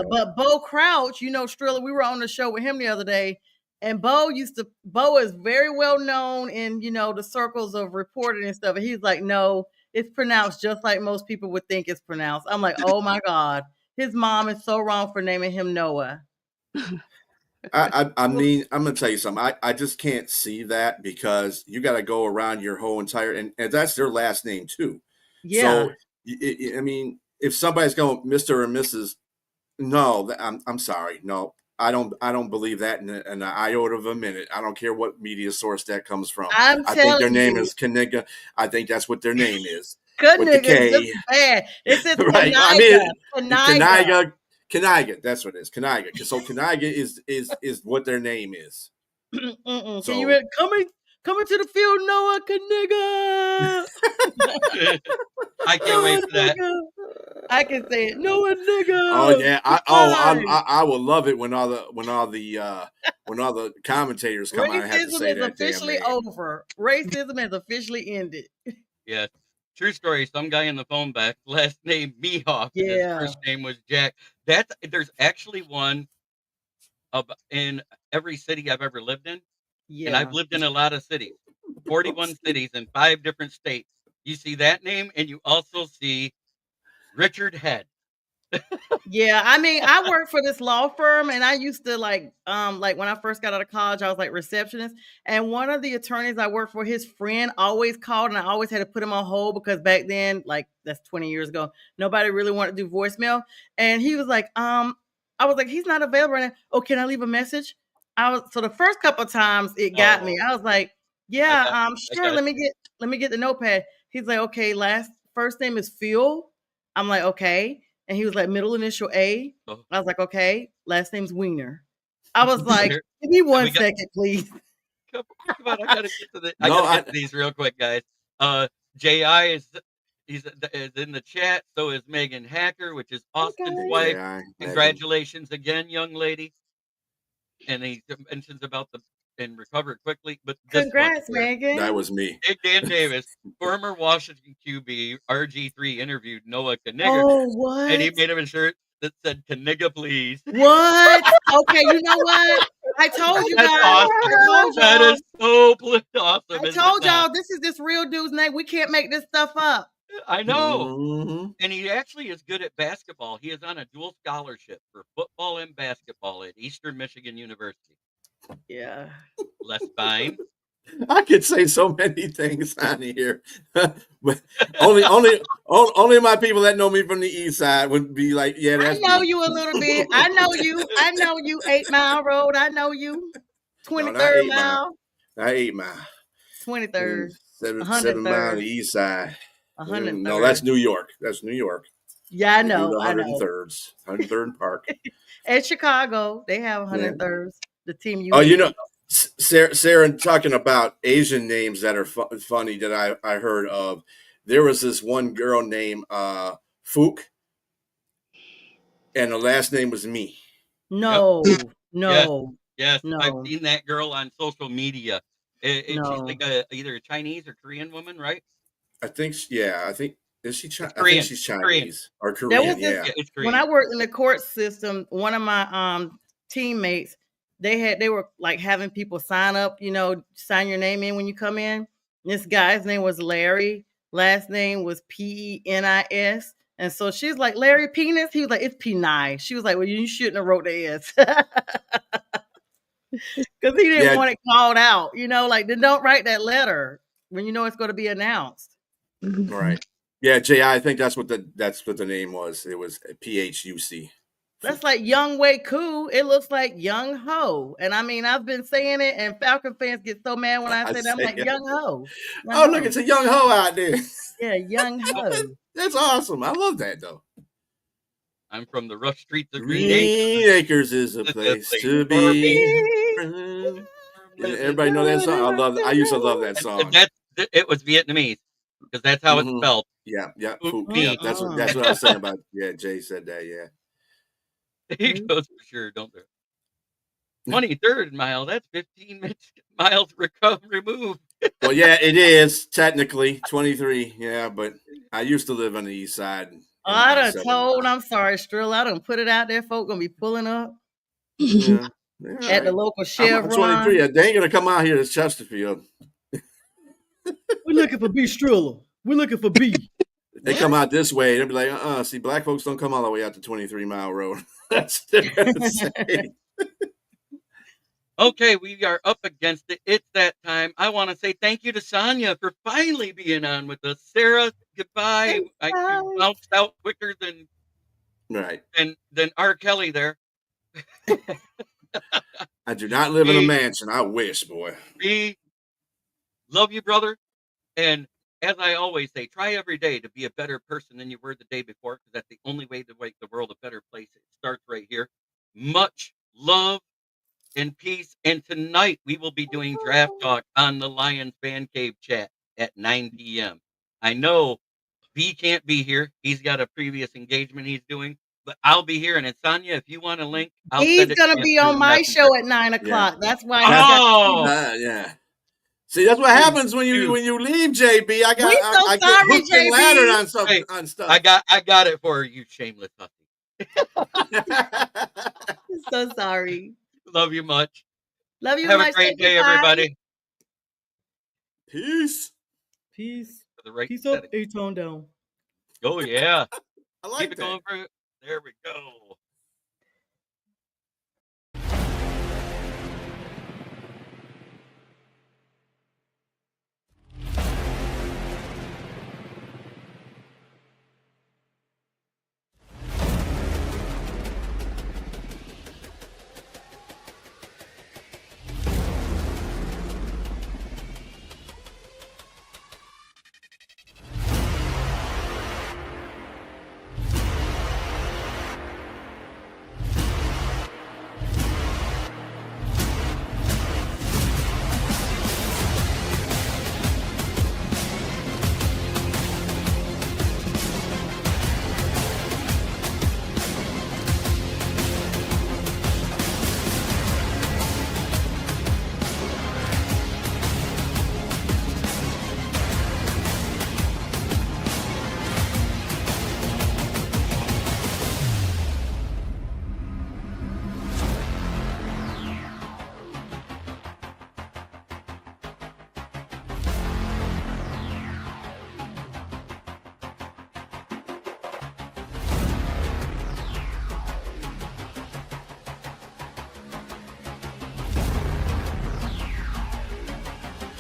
[SPEAKER 4] But Bo Crouch, Strilla, we were on the show with him the other day, and Bo is very well known in the circles of reporting and stuff, and he's like, no, it's pronounced just like most people would think it's pronounced. I'm like, oh my God, his mom is so wrong for naming him Noah.
[SPEAKER 2] I mean, I'm gonna tell you something. I just can't see that because you got to go around your whole entire and that's their last name too.
[SPEAKER 4] Yeah.
[SPEAKER 2] So I mean, if somebody's going Mr. or Mrs. No, I'm sorry. No, I don't believe that in an iota of a minute. I don't care what media source that comes from. I think their name is Knigga. I think that's what their name is.
[SPEAKER 4] Good nigga. Bad. It says right.
[SPEAKER 2] Knigga, that's what it is. Knigga. So Knigga is what their name is.
[SPEAKER 4] So you were coming to the field, Noah Knigga.
[SPEAKER 1] I can't wait for that.
[SPEAKER 4] I can say it, Noah Knigga.
[SPEAKER 2] Oh yeah, I will love it when all the commentators come out and have to say that.
[SPEAKER 4] Racism is officially over. Racism has officially ended.
[SPEAKER 1] Yes. True story. Some guy in the phone back, last name Mehoff.
[SPEAKER 4] Yeah.
[SPEAKER 1] His first name was Jack. There's actually one in every city I've ever lived in. Yeah. And I've lived in a lot of cities. 41 cities in 5 different states. You see that name, and you also see Richard Head.
[SPEAKER 4] Yeah, I mean, I work for this law firm, and I used to like when I first got out of college, I was like receptionist, and one of the attorneys I worked for, his friend always called, and I always had to put him on hold because back then, like that's 20 years ago, nobody really wanted to do voicemail, and he was like, I was like, he's not available right now. Oh, can I leave a message? So the first couple of times it got me. I was like, yeah, sure. Let me get the notepad. He's like, okay, first name is Phil. I'm like, okay. And he was like, middle initial A. I was like, okay. Last name's Wiener. I was like, give me 1 second, please.
[SPEAKER 1] Come on, I gotta get to I gotta get to these real quick, guys. J.I. is in the chat. So is Megan Hacker, which is Austin's wife. Congratulations again, young lady. And he mentions about and recovered quickly. But
[SPEAKER 4] congrats, Megan.
[SPEAKER 2] That was me.
[SPEAKER 1] Big Dan Davis, former Washington QB, RG3 interviewed Noah Knigga.
[SPEAKER 4] Oh, what?
[SPEAKER 1] And he made him a shirt that said Knigga, please.
[SPEAKER 4] What? Okay, you know what? I told you guys.
[SPEAKER 1] Awesome. That is so awesome.
[SPEAKER 4] I told y'all this is this real dude's name. We can't make this stuff up.
[SPEAKER 1] I know.
[SPEAKER 2] Mm-hmm.
[SPEAKER 1] And he actually is good at basketball. He is on a dual scholarship for football and basketball at Eastern Michigan University.
[SPEAKER 4] Yeah.
[SPEAKER 1] Les Vine.
[SPEAKER 2] I could say so many things on here, but only my people that know me from the east side would be like, yeah,
[SPEAKER 4] I
[SPEAKER 2] that's
[SPEAKER 4] know
[SPEAKER 2] B.
[SPEAKER 4] you a little bit. I know you. I know you. 8 Mile Road. I know you.
[SPEAKER 2] No, not
[SPEAKER 4] 23rd
[SPEAKER 2] 8 Mile.
[SPEAKER 4] mile.
[SPEAKER 2] Not 8 Mile.
[SPEAKER 4] 23rd.
[SPEAKER 2] 7 mile on
[SPEAKER 4] 103rd.
[SPEAKER 2] the east side.
[SPEAKER 4] 103rd.
[SPEAKER 2] No, that's New York. That's New York.
[SPEAKER 4] Yeah, I
[SPEAKER 2] They do
[SPEAKER 4] know.
[SPEAKER 2] the
[SPEAKER 4] I know.
[SPEAKER 2] 103rds, 103rd Park.
[SPEAKER 4] At Chicago, they have
[SPEAKER 2] Yeah.
[SPEAKER 4] 103rds. The team you
[SPEAKER 2] Oh, you
[SPEAKER 4] hate.
[SPEAKER 2] know, Sarah, talking about Asian names that are funny that I heard of. There was this one girl named Fook, and the last name was Me.
[SPEAKER 4] No,
[SPEAKER 1] Yes,
[SPEAKER 4] no,
[SPEAKER 1] yes. I've
[SPEAKER 4] no,
[SPEAKER 1] seen that girl on social media. She's like
[SPEAKER 4] no.
[SPEAKER 1] either a Chinese or Korean woman, right?
[SPEAKER 2] I think, yeah, I think is she?
[SPEAKER 1] It's
[SPEAKER 2] I think
[SPEAKER 1] Korean.
[SPEAKER 2] she's
[SPEAKER 1] Korean.
[SPEAKER 2] Chinese or
[SPEAKER 4] There was
[SPEAKER 2] Korean.
[SPEAKER 4] this
[SPEAKER 2] Yeah,
[SPEAKER 1] Yeah, it's
[SPEAKER 4] when I
[SPEAKER 1] Korean.
[SPEAKER 4] worked in the court system, one of my teammates, they were like having people sign up, sign your name in when you come in. This guy's name was Larry, last name was Penis. And so she's like, Larry Penis. He was like, it's P9. She was like, well, you shouldn't have wrote the S. Because he didn't want it called out, like then don't write that letter when you know it's going to be announced.
[SPEAKER 2] right. Yeah, J.I. I think that's what the name was. It was PHUC.
[SPEAKER 4] That's like Young Way Cool. It looks like Young Ho. And I mean, I've been saying it, and Falcon fans get so mad when I say that. I'm like, Young Ho.
[SPEAKER 2] Oh, look, it's a young ho out there.
[SPEAKER 4] Yeah, Young Ho.
[SPEAKER 2] That's awesome. I love that, though.
[SPEAKER 1] I'm from the rough streets of
[SPEAKER 2] Green Acres is a place to be. Everybody know that song? I used to love that song.
[SPEAKER 1] It was Vietnamese because that's how it's spelled.
[SPEAKER 2] Yeah. Yeah, that's what I was saying about. Yeah, Jay said that. Yeah.
[SPEAKER 1] He goes for sure, don't there? 23rd mile. That's 15 miles removed.
[SPEAKER 2] Well, yeah, it is technically 23. Yeah, but I used to live on the east side.
[SPEAKER 4] I done told. I'm sorry, Strill. I done put it out there. Folk gonna be pulling up.
[SPEAKER 2] Yeah.
[SPEAKER 4] At the local Chevron.
[SPEAKER 2] 23. They ain't gonna come out here to Chesterfield.
[SPEAKER 4] We're looking for B Striller. We're looking for B.
[SPEAKER 2] They come out this way. They'll be like, see, black folks don't come all the way out to 23 Mile Road. That's insane.
[SPEAKER 1] Okay, we are up against it. It's that time. I want to say thank you to Sonia for finally being on with us. Sarah, goodbye. You bounced out quicker than R. Kelly there.
[SPEAKER 2] I do not live in a mansion. I wish, boy.
[SPEAKER 1] Love you, brother. And as I always say, try every day to be a better person than you were the day before, because that's the only way to make the world a better place. It starts right here. Much love and peace. And tonight we will be doing draft talk on the Lions Fan Cave chat at 9 p.m. I know B can't be here. He's got a previous engagement he's doing, but I'll be here. And Sonia, if you want a link,
[SPEAKER 4] he's going to be on my show at 9 o'clock. Yeah. That's why.
[SPEAKER 2] Yeah. See, that's what happens when you leave, JB. I get hooked and laddered on stuff.
[SPEAKER 1] I got it for you, shameless hussy.
[SPEAKER 4] So sorry.
[SPEAKER 1] Love you much.
[SPEAKER 4] Love you
[SPEAKER 1] Have
[SPEAKER 4] much.
[SPEAKER 1] a great day, everybody.
[SPEAKER 2] Peace.
[SPEAKER 4] Peace.
[SPEAKER 1] Right
[SPEAKER 4] Peace up, A-tone down.
[SPEAKER 1] Oh, yeah.
[SPEAKER 2] I like
[SPEAKER 1] Keep it going. There we go.